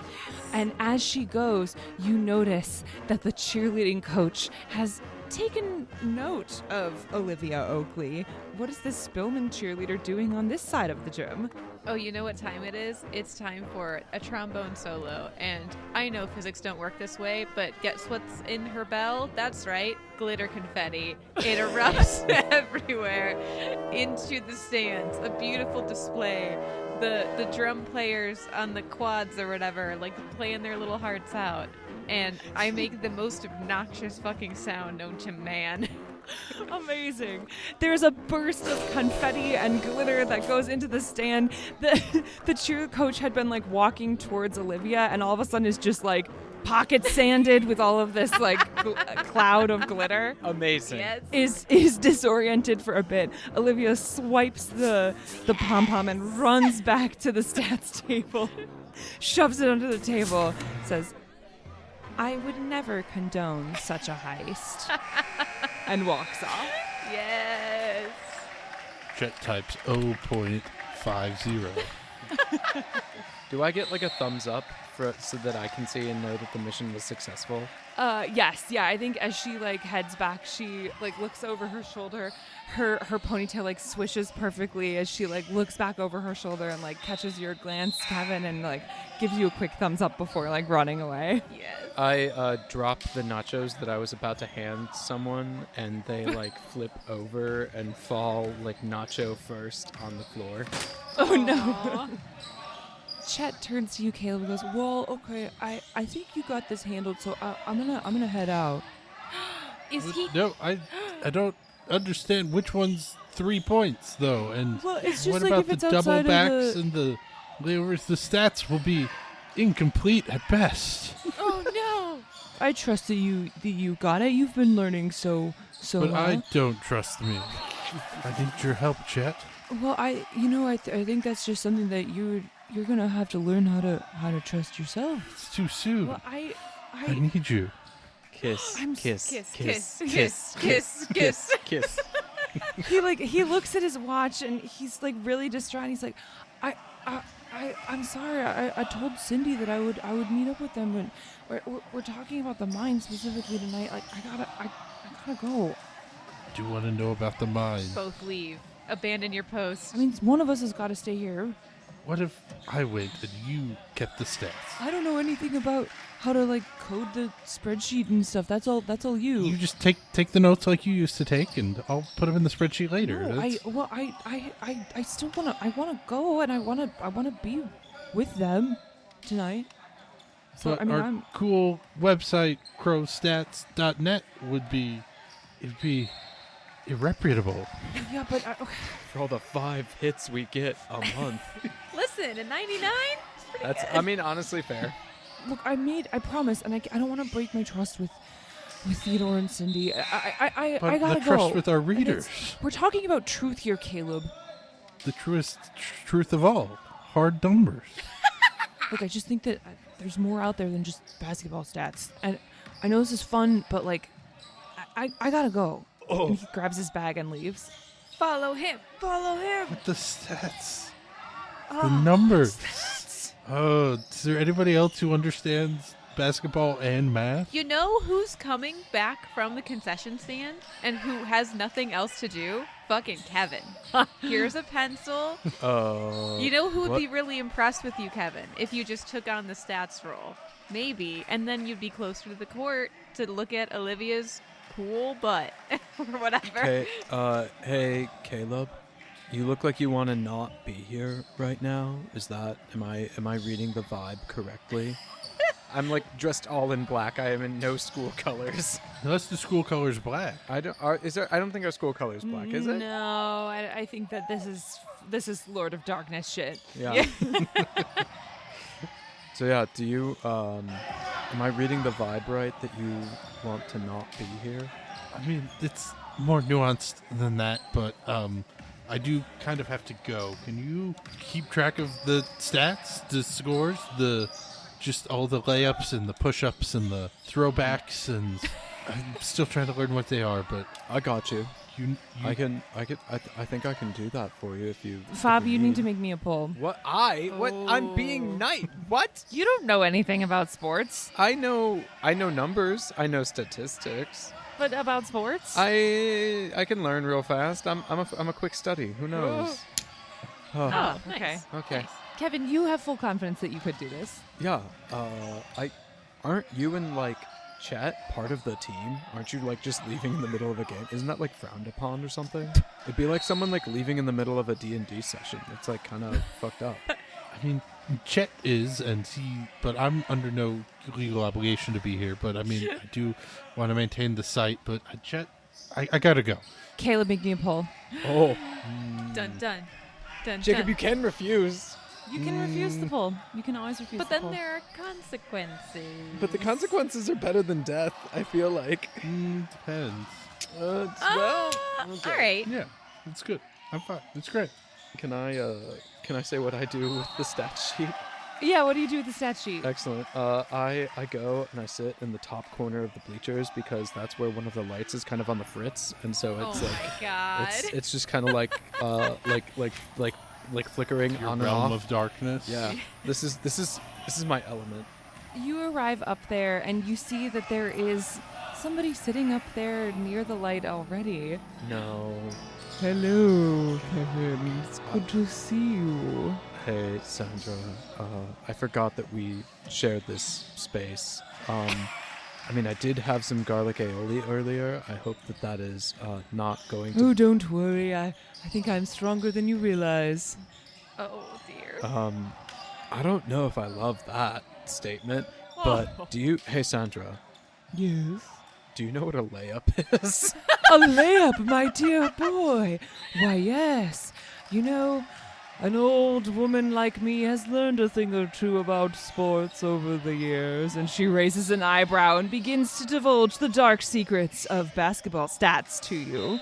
And as she goes, you notice that the cheerleading coach has taken note of Olivia Oakley. What is this Spillman cheerleader doing on this side of the gym? Oh, you know what time it is? It's time for a trombone solo. And I know physics don't work this way, but guess what's in her bell? That's right, glitter confetti. It erupts everywhere into the stands. A beautiful display. The drum players on the quads or whatever, like playing their little hearts out. And I make the most obnoxious fucking sound known to man. Amazing. There's a burst of confetti and glitter that goes into the stand. The cheer coach had been like walking towards Olivia and all of a sudden is just like pocket sanded with all of this like cloud of glitter. Amazing. Yes. Is disoriented for a bit. Olivia swipes the pom-pom and runs back to the stats table, shoves it under the table, says, I would never condone such a heist. And walks off. Yes. Chet types 0.50. Do I get like a thumbs up so that I can see and know that the mission was successful? Yes, yeah. I think as she like heads back, she like looks over her shoulder. Her ponytail like swishes perfectly as she like looks back over her shoulder and like catches your glance, Kevin, and like gives you a quick thumbs up before like running away. Yes. I drop the nachos that I was about to hand someone, and they like flip over and fall like nacho first on the floor. Oh no. Chet turns to you, Caleb, and goes, well, okay, I think you got this handled, so I'm gonna head out. Is he? No, I don't understand which one's 3 points though, and Well, it's just what like about if the it's double outside backs of the... and the layovers? The stats will be incomplete at best. Oh no! I trust that you got it. You've been learning so But well. I don't trust me. I need your help, Chet. Well, I think that's just something that you're gonna have to learn how to trust yourself. It's too soon. Well, I need you. Kiss, I'm kiss, Kiss, kiss, kiss, kiss, kiss, kiss. kiss. he looks at his watch and he's like really distraught. He's like, I'm sorry. I told Cindy that I would meet up with them, but we're talking about the mine specifically tonight. Like I gotta go. Do you want to know about the mine? Both leave. Abandon your post. I mean, one of us has got to stay here. What if I went and you kept the stats? I don't know anything about how to like code the spreadsheet and stuff. That's all you. You just take the notes like you used to take, and I'll put them in the spreadsheet later. No, I still wanna go, and I wanna be with them tonight. So But I mean, our cool website, crowstats.net, it'd be irreputable. yeah, but For all the 5 hits we get a month. Listen, a 99? That's, I mean, honestly fair. look, I promise, and I don't want to break my trust with Theodore and Cindy. I But gotta the trust go. with our And readers, we're talking about truth here, Caleb. the truest truth of all, hard numbers. Look, I just think that there's more out there than just basketball stats. And I know this is fun, but like, I gotta go. Oh. And he grabs his bag and leaves. Follow him. Follow him. But the stats, Oh, the numbers. Oh, is there anybody else who understands basketball and math? You know who's coming back from the concession stand and who has nothing else to do? Fucking Kevin. Here's a pencil. You know who would what? be really impressed with you, Kevin, if you just took on the stats role? Maybe. And then you'd be closer to the court to look at Olivia's cool butt or whatever. Hey, Caleb. You look like you want to not be here right now. Am I reading the vibe correctly? I'm like dressed all in black. I am in no school colors. Unless the school color's black. I don't think our school color is black, is it? No, I think that this is Lord of Darkness shit. Yeah. So yeah, do you am I reading the vibe right that you want to not be here? I mean, it's more nuanced than that, but I do kind of have to go. Can you keep track of the stats, the scores, just all the layups and the push-ups and the throwbacks, and I'm still trying to learn what they are, but I got you. I I think I can do that for you if you. Fab, if you need to make me a poll. What I'm being nice. What? You don't know anything about sports, I know numbers. I know statistics. but about sports? I can learn real fast. I'm a quick study. Who knows? Oh, Nice. okay. Okay. Kevin, you have full confidence that you could do this. Yeah. Aren't you and like Chet part of the team? Aren't you like just leaving in the middle of a game? Isn't that like frowned upon or something? It'd be like someone like leaving in the middle of a D&D session. It's like kind of fucked up. I mean, Chet is, but I'm under no legal obligation to be here, but I mean, I do want to maintain the site, but Chet, I gotta go. Caleb, make me a poll. Oh, Dun, dun. Dun, Jacob, dun. you can refuse. You can refuse the poll. You can always refuse But the then poll. there are consequences. But the consequences are better than death. I feel like. Depends. Well, okay. All right. Yeah, it's good. I'm fine. It's great. Can I say what I do with the stat sheet? Yeah, what do you do with the stat sheet? Excellent. I go and I sit in the top corner of the bleachers because that's where one of the lights is kind of on the fritz, and so it's Oh like my god. it's just kind of like flickering Your on and realm off. of darkness. Yeah. This is my element. You arrive up there and you see that there is somebody sitting up there near the light already. No. Hello, Kevin. It's good to see you. Hey, Sandra. I forgot that we shared this space. I mean, I did have some garlic aioli earlier. I hope that is not going to. Oh, don't worry. I think I'm stronger than you realize. Oh dear. I don't know if I love that statement, but hey, Sandra, Yes. do you know what a layup is? A layup, my dear boy. Why, yes. You know, an old woman like me has learned a thing or two about sports over the years, and she raises an eyebrow and begins to divulge the dark secrets of basketball stats to you.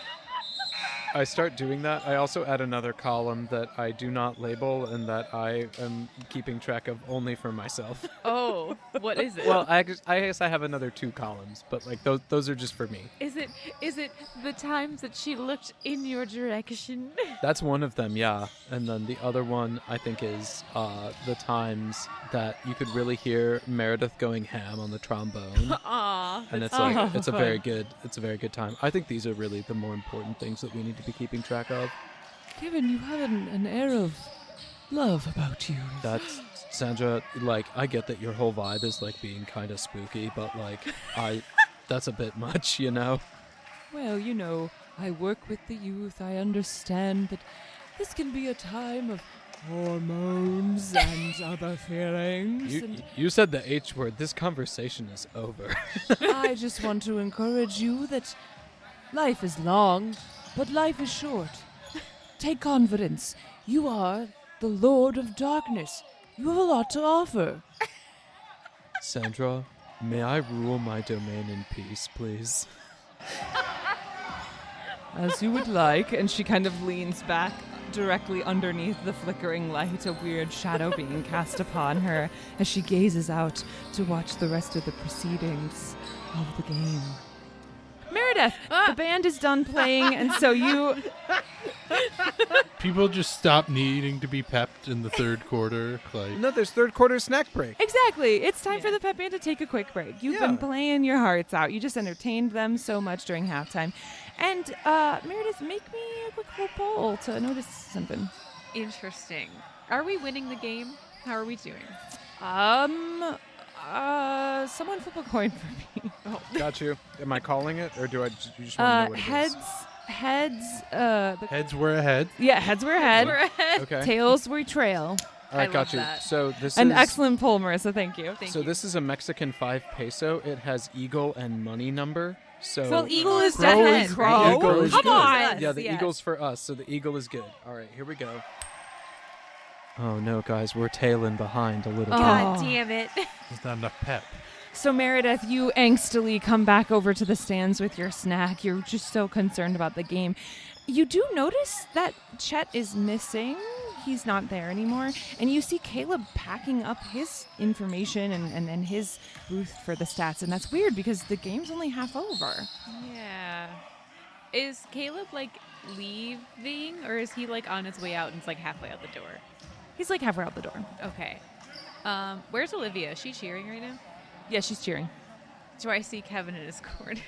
I start doing that. I also add another column that I do not label and that I am keeping track of only for myself. Oh, what is it? Well, I guess I have another 2 columns, but like those are just for me. Is it the times that she looked in your direction? That's one of them, yeah. And then the other one I think is the times that you could really hear Meredith going ham on the trombone. Aw. And it's that's like it's a very good time. I think these are really the more important things that we need to be keeping track of. Kevin, you have an air of love about you. That's Sandra, like, I get that your whole vibe is like being kind of spooky, but like that's a bit much, you know. Well, you know, I work with the youth. I understand that this can be a time of hormones and other feelings. You said the H word. This conversation is over. I just want to encourage you that life is long, but life is short. Take confidence. You are the Lord of Darkness. You have a lot to offer. Sandra, may I rule my domain in peace, please? As you would like. And she kind of leans back directly underneath the flickering light, a weird shadow being cast upon her as she gazes out to watch the rest of the proceedings of the game. Meredith, the band is done playing, and so you... People just stop needing to be pepped in the third quarter. Like, No, there's third quarter snack break. Exactly. It's time for the pep band to take a quick break. You've been playing your hearts out. You just entertained them so much during halftime. And Meredith, make me a quick little poll to notice something. Interesting. Are we winning the game? How are we doing? Someone flip a coin for me. Oh. Got you. Am I calling it, or do I you just want to know what it heads. heads were ahead. Yeah, heads were ahead. We're ahead. is? Okay. Tails were trail. All right, I got love you. that. So this An is excellent poll, Marissa. Thank you. Thank so you. this is a Mexican 5 peso. It has eagle and money number. So eagle is Crow dead. is Crow. right. Eagle is Come good. on. Yeah, the Yes. eagle's for us. So the eagle is good. All right, here we go. Oh no, guys, we're tailing behind a little bit. God damn it. There's not enough pep. So Meredith, you angstily come back over to the stands with your snack. You're just so concerned about the game. You do notice that Chet is missing. He's not there anymore. And you see Caleb packing up his information and his booth for the stats. And that's weird because the game's only half over. Yeah. Is Caleb, like, leaving, or is he, like, on his way out and it's, like, halfway out the door? He's like halfway out the door. Okay. Where's Olivia? Is she cheering right now? Yeah, she's cheering. Do I see Kevin in his corner?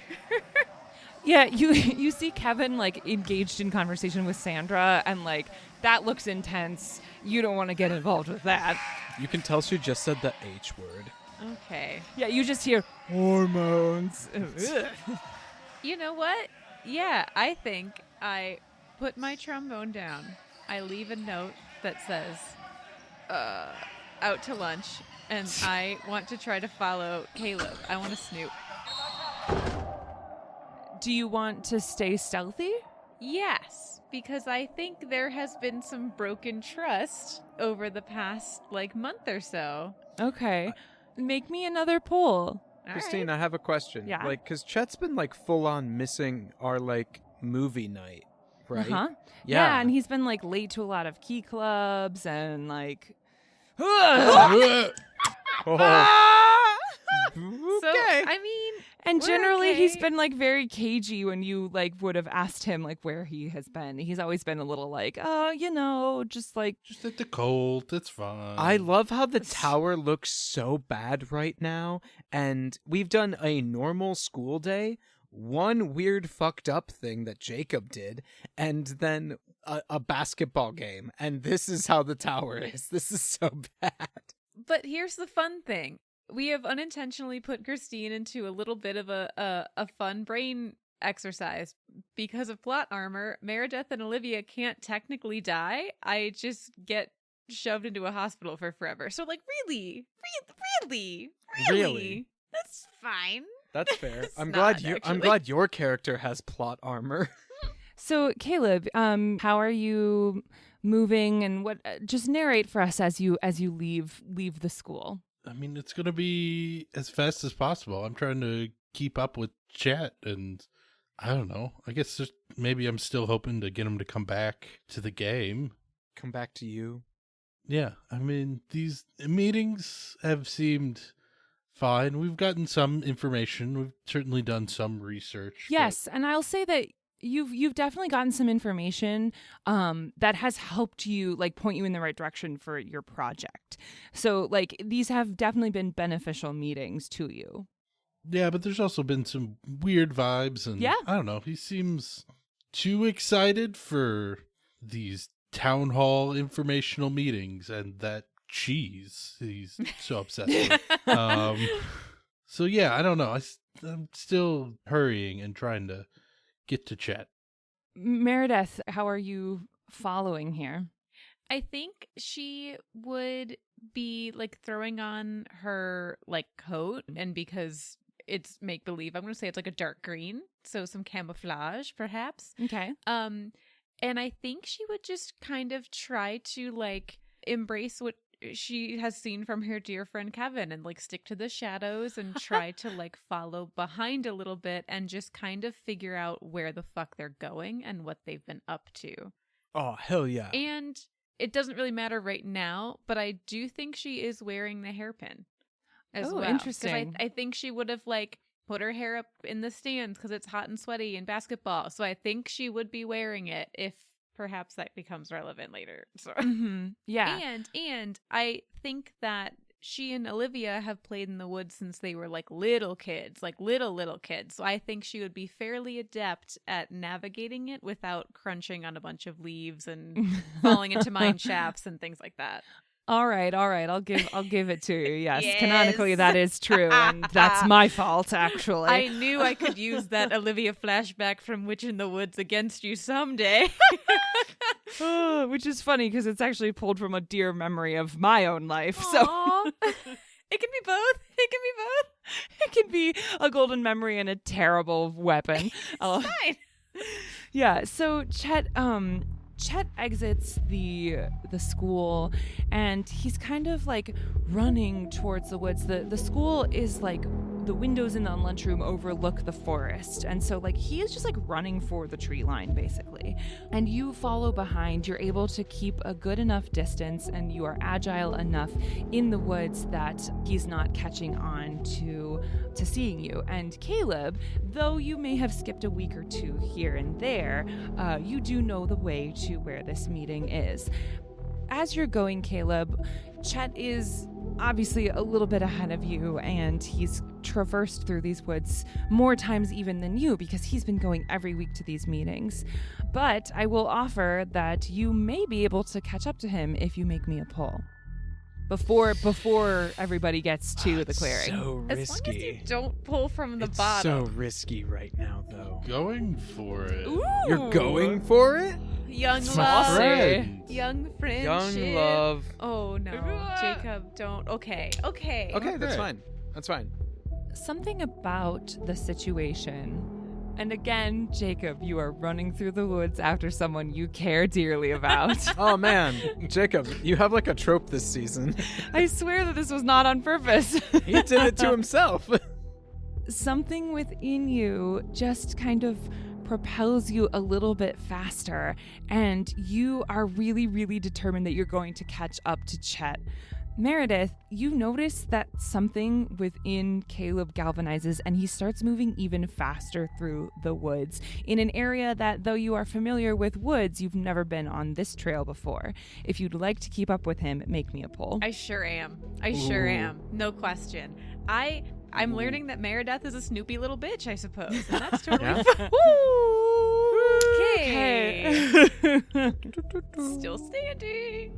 Yeah, you see Kevin, like, engaged in conversation with Sandra, and, like, that looks intense. You don't want to get involved with that. You can tell she just said the H word. Okay. Yeah, you just hear hormones. You know what? Yeah, I think I put my trombone down. I leave a note that says, out to lunch, and I want to try to follow Caleb. I want to snoop. Do you want to stay stealthy? Yes, because I think there has been some broken trust over the past, like, month or so. Okay. Make me another poll. All Christine, right. I have a question. Yeah. Like, because Chet's been, like, full on missing our, like, movie night, right? Uh-huh. Yeah. And he's been, like, late to a lot of key clubs and, like... Oh. So, I mean, And we're generally, he's okay. been, like, very cagey when you, like, would have asked him, like, where he has been. He's always been a little like, oh, you know, just, like... Just at the cold. It's fine. I love how the tower looks so bad right now, and we've done a normal school day, one weird fucked up thing that Jacob did, and then a basketball game, and this is how the tower is. This is so bad. but here's the fun thing. We have unintentionally put Christine into a little bit of a fun brain exercise. Because of plot armor, Meredith and Olivia can't technically die. I just get shoved into a hospital for forever. So, like, really? Really? That's fine. That's fair. It's I'm not, I'm glad your character has plot armor. So, Caleb, how are you moving, and what? Just narrate for us as you leave the school. I mean, it's going to be as fast as possible. I'm trying to keep up with chat, and I don't know. I guess just maybe I'm still hoping to get him to come back to the game. Come back to you. Yeah, I mean, these meetings have seemed fine. We've gotten some information. We've certainly done some research. Yes, and I'll say that you've definitely gotten some information that has helped you, like, point you in the right direction for your project. So, like, these have definitely been beneficial meetings to you. Yeah, but there's also been some weird vibes, and Yeah. I don't know. He seems too excited for these town hall informational meetings and that cheese he's so obsessed with. So yeah, I don't know. I'm still hurrying and trying to get to Chet. Meredith, how are you following here? I think she would be like throwing on her like coat, and because it's make believe, I'm going to say it's like a dark green, so some camouflage perhaps. Okay. And I think she would just kind of try to like embrace what she has seen from her dear friend Kevin and like stick to the shadows and try to like follow behind a little bit and just kind of figure out where the fuck they're going and what they've been up to. Oh, hell yeah. And it doesn't really matter right now, but I do think she is wearing the hairpin as well. Interesting. I think she would have like put her hair up in the stands because it's hot and sweaty in basketball. So I think she would be wearing it if perhaps that becomes relevant later. So. Yeah. And I think that she and Olivia have played in the woods since they were like little kids, like little kids. So I think she would be fairly adept at navigating it without crunching on a bunch of leaves and falling into mine shafts and things like that. All right. I'll give it to you. Yes. Yes. Canonically that is true, and that's my fault actually. I knew I could use that Olivia flashback from Witch in the Woods against you someday. Which is funny because it's actually pulled from a dear memory of my own life. So It can be both. it can be a golden memory and a terrible weapon. Fine. Yeah. So Chet exits the school, and he's kind of like running towards the woods. The school is like the windows in the lunchroom overlook the forest, and so like he is just like running for the tree line basically. And you follow behind. You're able to keep a good enough distance, and you are agile enough in the woods that he's not catching on to seeing you. And Caleb, though you may have skipped a week or two here and there, you do know the way to where this meeting is. As you're going, Caleb, Chet is obviously a little bit ahead of you, and he's traversed through these woods more times even than you because he's been going every week to these meetings. But I will offer that you may be able to catch up to him if you make me a pull. Before everybody gets to the clearing. So risky. As long as you don't pull from the it's bottom. so risky right now, though. Going for it. Ooh. You're going for it? Young Saucy. love. Friend. Young friendship. Young love. Oh no, Jacob, don't. Okay. Okay, that's fine. That's fine. Something about the situation. And again, Jacob, you are running through the woods after someone you care dearly about. Oh man, Jacob, you have like a trope this season. I swear that this was not on purpose. He did it to himself. Something within you just kind of propels you a little bit faster, and you are really, really determined that you're going to catch up to Chet. Meredith, you notice that something within Caleb galvanizes, and he starts moving even faster through the woods in an area that, though you are familiar with woods, you've never been on this trail before. If you'd like to keep up with him, make me a pull. I sure am. No question. I'm learning that Meredith is a snoopy little bitch, I suppose. And that's totally fine. Okay. Still standing.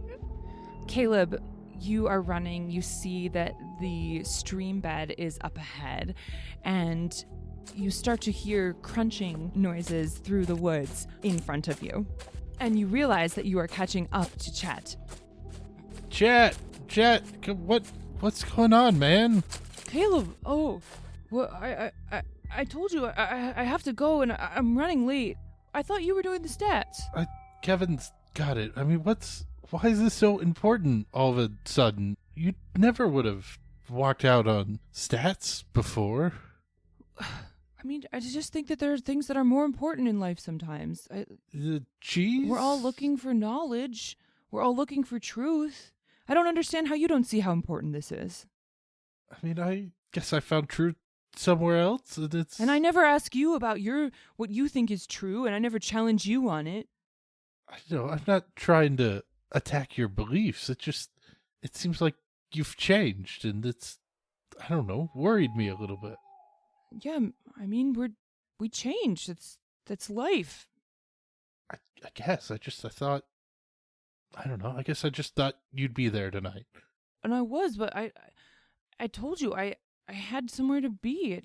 Caleb, you are running. You see that the stream bed is up ahead, and you start to hear crunching noises through the woods in front of you. And you realize that you are catching up to Chet. Chet, what's going on, man? Caleb, well, I told you I have to go, and I'm running late. I thought you were doing the stats. Kevin's got it. I mean, why is this so important all of a sudden? You never would have walked out on stats before. I mean, I just think that there are things that are more important in life sometimes. The cheese? We're all looking for knowledge. We're all looking for truth. I don't understand how you don't see how important this is. I mean, I guess I found truth somewhere else, and I never ask you about what you think is true, and I never challenge you on it. I'm not trying to attack your beliefs. It seems like you've changed, and it's, I don't know, worried me a little bit. Yeah, I mean, we changed. That's life. I guess. I thought I don't know. I guess I just thought you'd be there tonight. And I was, but I told you I had somewhere to be.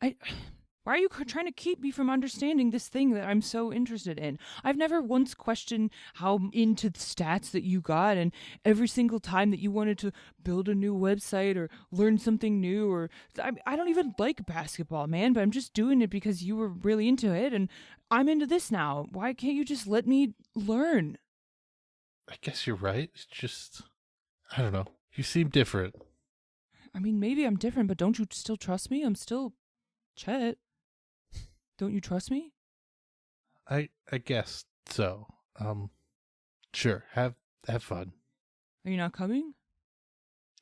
Why are you trying to keep me from understanding this thing that I'm so interested in? I've never once questioned how into the stats that you got, and every single time that you wanted to build a new website or learn something new, or I don't even like basketball, man, but I'm just doing it because you were really into it, and I'm into this now. Why can't you just let me learn? I guess you're right. It's just, I don't know. You seem different. I mean, maybe I'm different, but don't you still trust me? I'm still Chet. Don't you trust me? I guess so. Sure. Have fun. Are you not coming?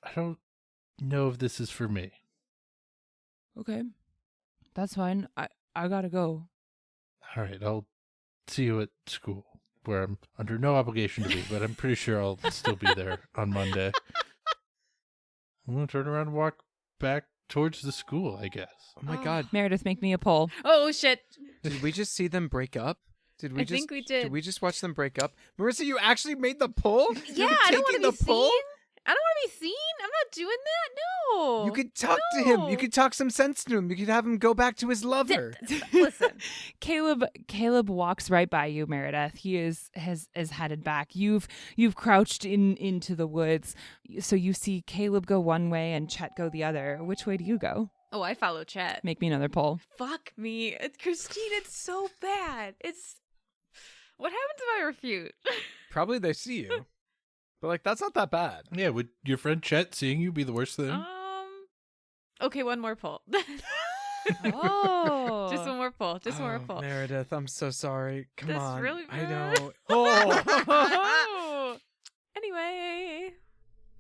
I don't know if this is for me. Okay. That's fine. I gotta go. All right. I'll see you at school, where I'm under no obligation to be, but I'm pretty sure I'll still be there on Monday. I'm going to turn around and walk back towards the school, I guess. Oh my God. Meredith, make me a poll. Oh, shit. Did we just see them break up? I think we did. Did we just watch them break up? Marissa, you actually made the pull? Yeah, I don't want to be seen. I don't want to be seen. I'm not doing that. No. You could talk to him. You could talk some sense to him. You could have him go back to his lover. Listen. Caleb walks right by you, Meredith. He is headed back. You've crouched into the woods, so you see Caleb go one way and Chet go the other. Which way do you go? Oh, I follow Chet. Make me another poll. Fuck me. Christine, it's so bad. What happens if I refute? Probably they see you. But, like, that's not that bad. Yeah, would your friend Chet seeing you be the worst thing? Okay, one more poll. Oh. Just one more poll. Just one more poll. Meredith, I'm so sorry. Come That's on. really I bad. know. Oh. Anyway.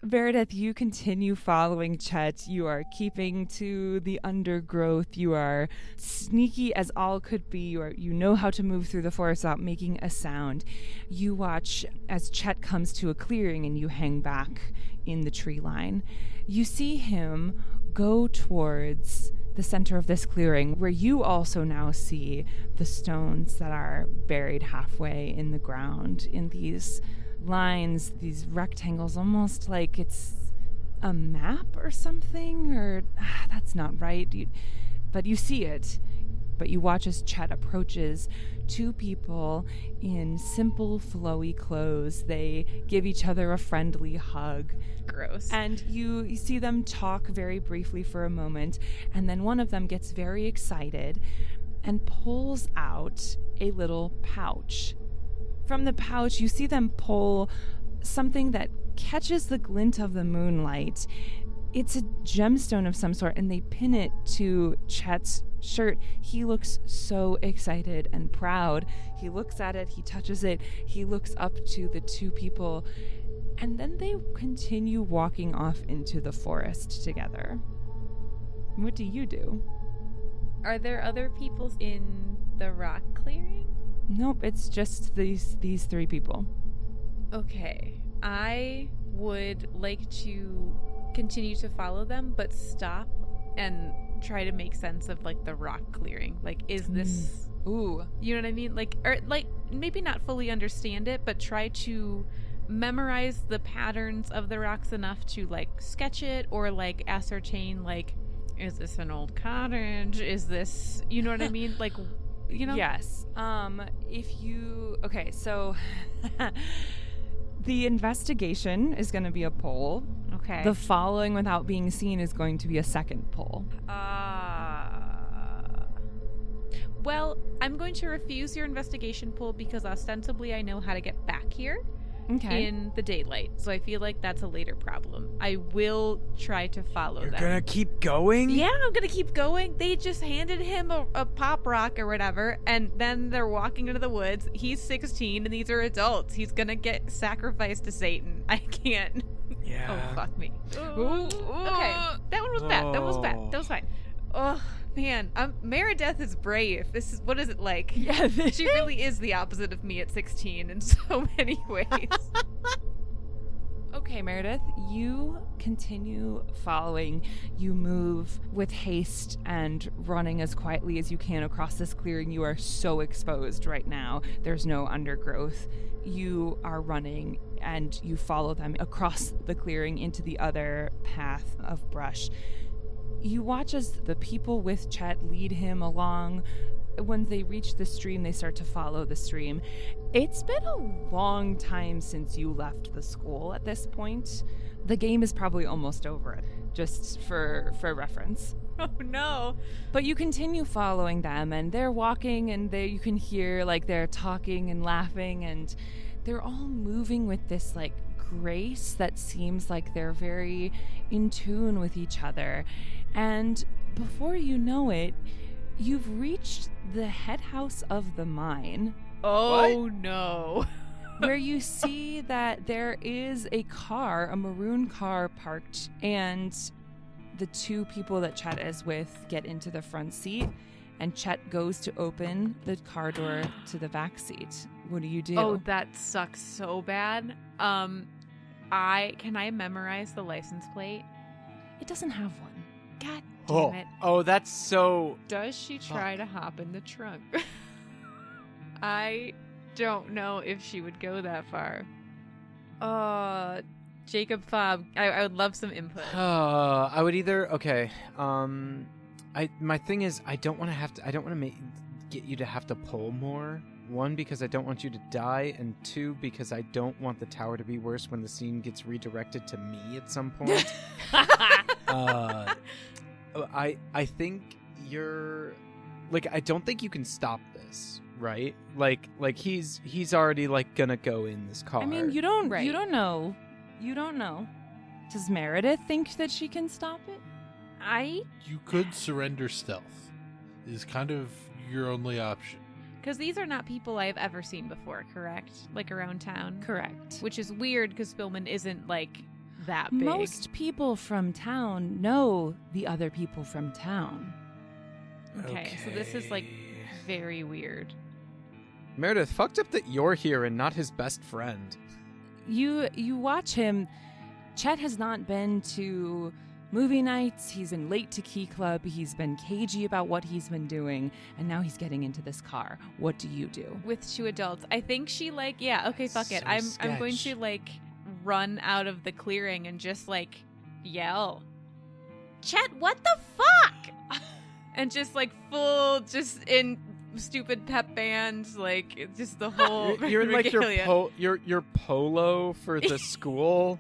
Meredith, you continue following Chet. You are keeping to the undergrowth. You are sneaky as all could be. You know how to move through the forest without making a sound. You watch as Chet comes to a clearing and you hang back in the tree line. You see him go towards the center of this clearing, where you also now see the stones that are buried halfway in the ground in these lines, these rectangles, almost like it's a map or something, or that's not right. But you see it. But you watch as Chet approaches two people in simple, flowy clothes. They give each other a friendly hug. Gross. And you see them talk very briefly for a moment, and then one of them gets very excited and pulls out a little pouch. From the pouch, you see them pull something that catches the glint of the moonlight. It's a gemstone of some sort, and they pin it to Chet's shirt. He looks so excited and proud. He looks at it, he touches it, he looks up to the two people, and then they continue walking off into the forest together. What do you do? Are there other people in the rock clearing? Nope, it's just these three people. Okay. I would like to continue to follow them, but stop and try to make sense of, like, the rock clearing. Like, is this... Ooh. You know what I mean? Like, or, like, maybe not fully understand it, but try to memorize the patterns of the rocks enough to, like, sketch it or, like, ascertain, like, is this an old cottage? Is this... You know what I mean? Like... You know? Yes. Okay, so the investigation is going to be a poll. Okay. The following without being seen is going to be a second poll. Well, I'm going to refuse your investigation poll because ostensibly I know how to get back here in the daylight. So I feel like that's a later problem. I will try to follow them. You're gonna keep going? Yeah, I'm gonna keep going. They just handed him a pop rock or whatever, and then they're walking into the woods. He's 16 and these are adults. He's gonna get sacrificed to Satan. I can't. Yeah. Oh, fuck me. Ooh. Okay, that one was bad. That was bad. That was fine. Oh, man. Meredith is brave. What is it like? Yeah. She really is the opposite of me at 16 in so many ways. Okay, Meredith, you continue following. You move with haste and running as quietly as you can across this clearing. You are so exposed right now. There's no undergrowth. You are running and you follow them across the clearing into the other path of brush. You watch as the people with Chet lead him along. When they reach the stream, they start to follow the stream. It's been a long time since you left the school at this point. The game is probably almost over, just for reference. Oh, no. But you continue following them, and they're walking, and you can hear, like, they're talking and laughing, and they're all moving with this, like, grace that seems like they're very in tune with each other. And before you know it, you've reached the head house of the mine. Oh, no. Where you see that there is a car, a maroon car parked, and the two people that Chet is with get into the front seat, and Chet goes to open the car door to the back seat. What do you do? Oh, that sucks so bad. Can I memorize the license plate? It doesn't have one. God damn it. Oh, that's so... Does she try to hop in the trunk? I don't know if she would go that far. Jacob Fobb, I would love some input. I would either... Okay. My thing is, I don't want to get you to have to pull more. One, because I don't want you to die, and two, because I don't want the tower to be worse when the scene gets redirected to me at some point. I think you're... Like, I don't think you can stop this, right? Like he's already, like, gonna go in this car. I mean, you don't know. You don't know. Does Meredith think that she can stop it? You could surrender stealth. Is kind of your only option. Because these are not people I've ever seen before, correct? Like, around town? Correct. Which is weird, because Spillman isn't, like, that big. Most people from town know the other people from town. Okay, so this is, like, very weird. Meredith, fucked up that you're here and not his best friend. You watch him. Chet has not been to movie nights. He's been late to Key Club. He's been cagey about what he's been doing. And now he's getting into this car. What do you do? With two adults. I think she, like, yeah, okay, fuck it. I'm going to, like, run out of the clearing and just, like, yell, Chet, what the fuck? And just, like, full, just in stupid pep bands, like, just the whole You're in, like, your polo for the school.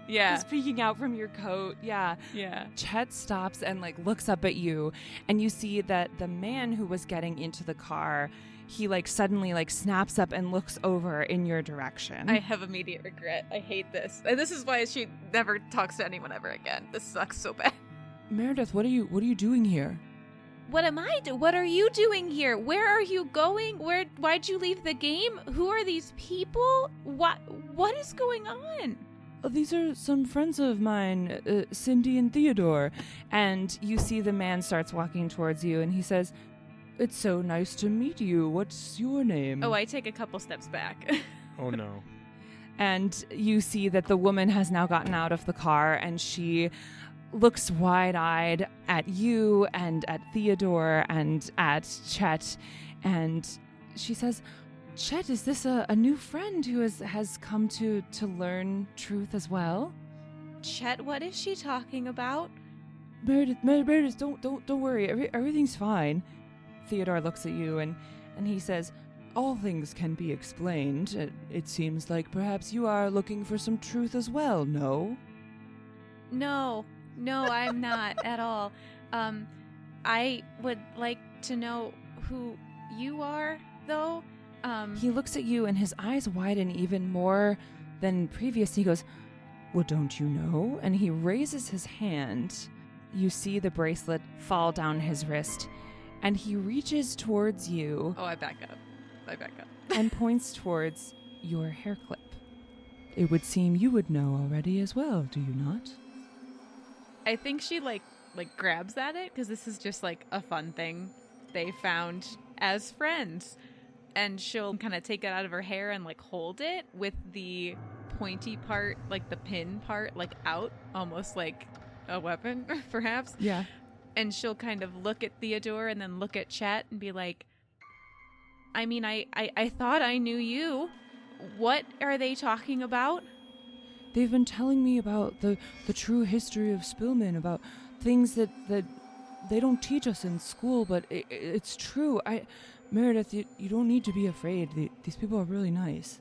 Yeah. Just peeking out from your coat. Yeah. Yeah. Chet stops and, like, looks up at you, and you see that the man who was getting into the car, he, like, suddenly, like, snaps up and looks over in your direction. I have immediate regret. I hate this. And this is why she never talks to anyone ever again. This sucks so bad. Meredith, what are you doing here? What am I doing? What are you doing here? Where are you going? Why'd you leave the game? Who are these people? What is going on? These are some friends of mine, Cindy and Theodore. And you see the man starts walking towards you, and he says, "It's so nice to meet you. What's your name?" Oh, I take a couple steps back. Oh, no. And you see that the woman has now gotten out of the car, and she looks wide-eyed at you and at Theodore and at Chet. And she says, "Chet, is this a new friend who has come to learn truth as well?" Chet, what is she talking about? Meredith, don't worry. Everything's fine. Theodore looks at you and he says, "All things can be explained. It seems like perhaps you are looking for some truth as well, no?" No, I'm not at all. I would like to know who you are, though. He looks at you and his eyes widen even more than previous. He goes, "Well, don't you know?" And he raises his hand. You see the bracelet fall down his wrist, and he reaches towards you. Oh, I back up. And points towards your hair clip. It would seem you would know already as well, do you not? I think she like grabs at it, because this is just like a fun thing they found as friends. And she'll kind of take it out of her hair and like hold it with the pointy part, like the pin part, like out, almost like a weapon, perhaps. Yeah. And she'll kind of look at Theodore and then look at Chet and be like, I mean, I thought I knew you. What are they talking about? They've been telling me about the true history of Spillman, about things that they don't teach us in school, but it's true. Meredith, you don't need to be afraid. These people are really nice.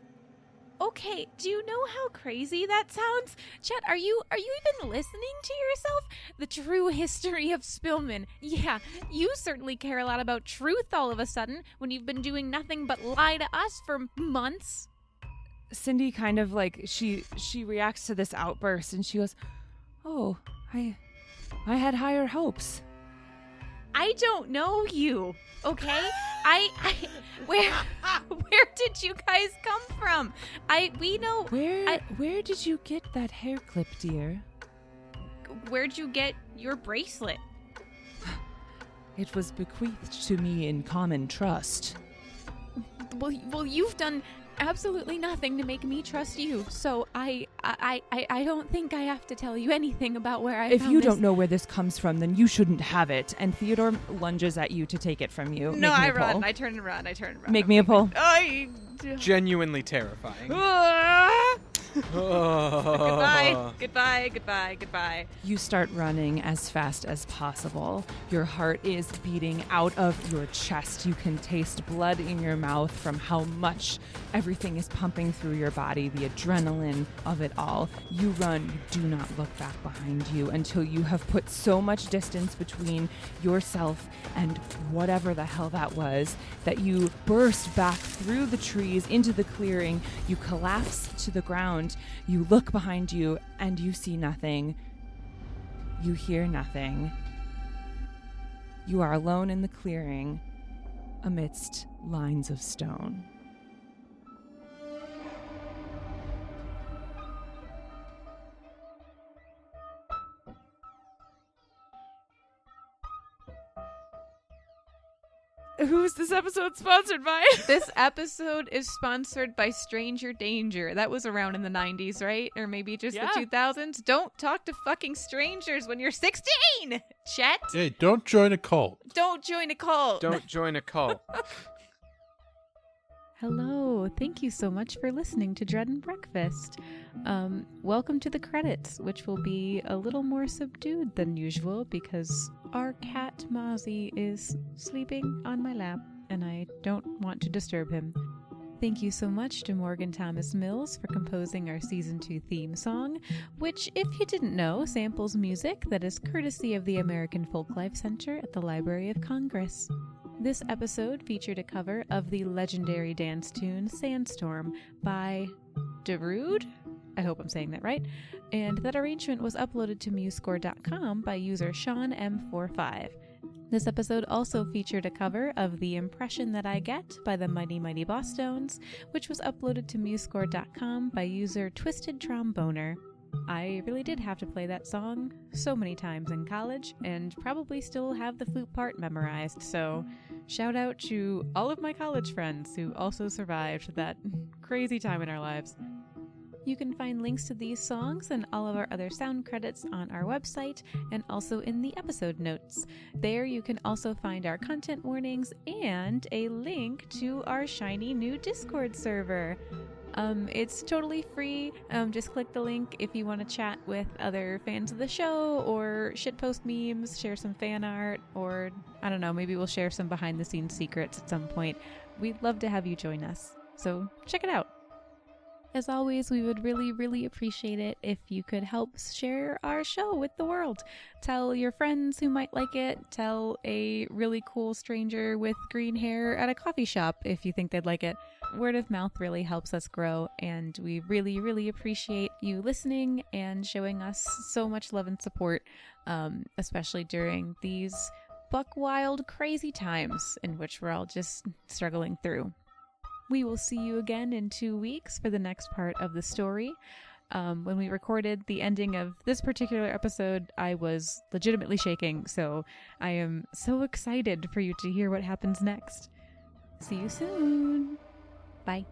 Okay, do you know how crazy that sounds? Chet, are you even listening to yourself? The true history of Spillman. Yeah, you certainly care a lot about truth all of a sudden when you've been doing nothing but lie to us for months. Cindy kind of like, she reacts to this outburst and she goes, oh, I had higher hopes. I don't know you, okay? Where did you guys come from? We know. Where did you get that hair clip, dear? Where'd you get your bracelet? It was bequeathed to me in common trust. Well, you've done absolutely nothing to make me trust you, so I don't think I have to tell you anything about where I If found you this. don't know where this comes from, then you shouldn't have it. And Theodore lunges at you to take it from you. No, Make me I a run. pull. I turn around. Make me a pull. Genuinely terrifying. Goodbye. You start running as fast as possible. Your heart is beating out of your chest. You can taste blood in your mouth from how much everything is pumping through your body, the adrenaline of it all. You run, you do not look back behind you until you have put so much distance between yourself and whatever the hell that was that you burst back through the trees into the clearing. You collapse to the ground. You look behind you and you see nothing. You hear nothing. You are alone in the clearing amidst lines of stone. Who's this episode sponsored by? This episode is sponsored by Stranger Danger. That was around in the 90s, right? Or maybe just the 2000s. Don't talk to fucking strangers when you're 16, Chet. Hey, don't join a cult. Don't join a cult. Don't join a cult. Hello, thank you so much for listening to Dread and Breakfast. Welcome to the credits, which will be a little more subdued than usual because our cat Mozzie is sleeping on my lap and I don't want to disturb him. Thank you so much to Morgan Thomas Mills for composing our Season 2 theme song, which, if you didn't know, samples music that is courtesy of the American Folklife Center at the Library of Congress. This episode featured a cover of the legendary dance tune Sandstorm by Darude? I hope I'm saying that right. And that arrangement was uploaded to MuseScore.com by user SeanM45. This episode also featured a cover of The Impression That I Get by the Mighty Mighty Bosstones, which was uploaded to MuseScore.com by user Twisted Tromboner. I really did have to play that song so many times in college and probably still have the flute part memorized, so shout out to all of my college friends who also survived that crazy time in our lives. You can find links to these songs and all of our other sound credits on our website and also in the episode notes. There you can also find our content warnings and a link to our shiny new Discord server. It's totally free. Just click the link if you want to chat with other fans of the show or shitpost memes, share some fan art, or I don't know, maybe we'll share some behind the scenes secrets at some point. We'd love to have you join us. So check it out. As always, we would really, really appreciate it if you could help share our show with the world. Tell your friends who might like it. Tell a really cool stranger with green hair at a coffee shop if you think they'd like it. Word of mouth really helps us grow, and we really, really appreciate you listening and showing us so much love and support, especially during these buck wild, crazy times in which we're all just struggling through. We will see you again in 2 weeks for the next part of the story. When we recorded the ending of this particular episode, I was legitimately shaking, so I am so excited for you to hear what happens next. See you soon. Bye.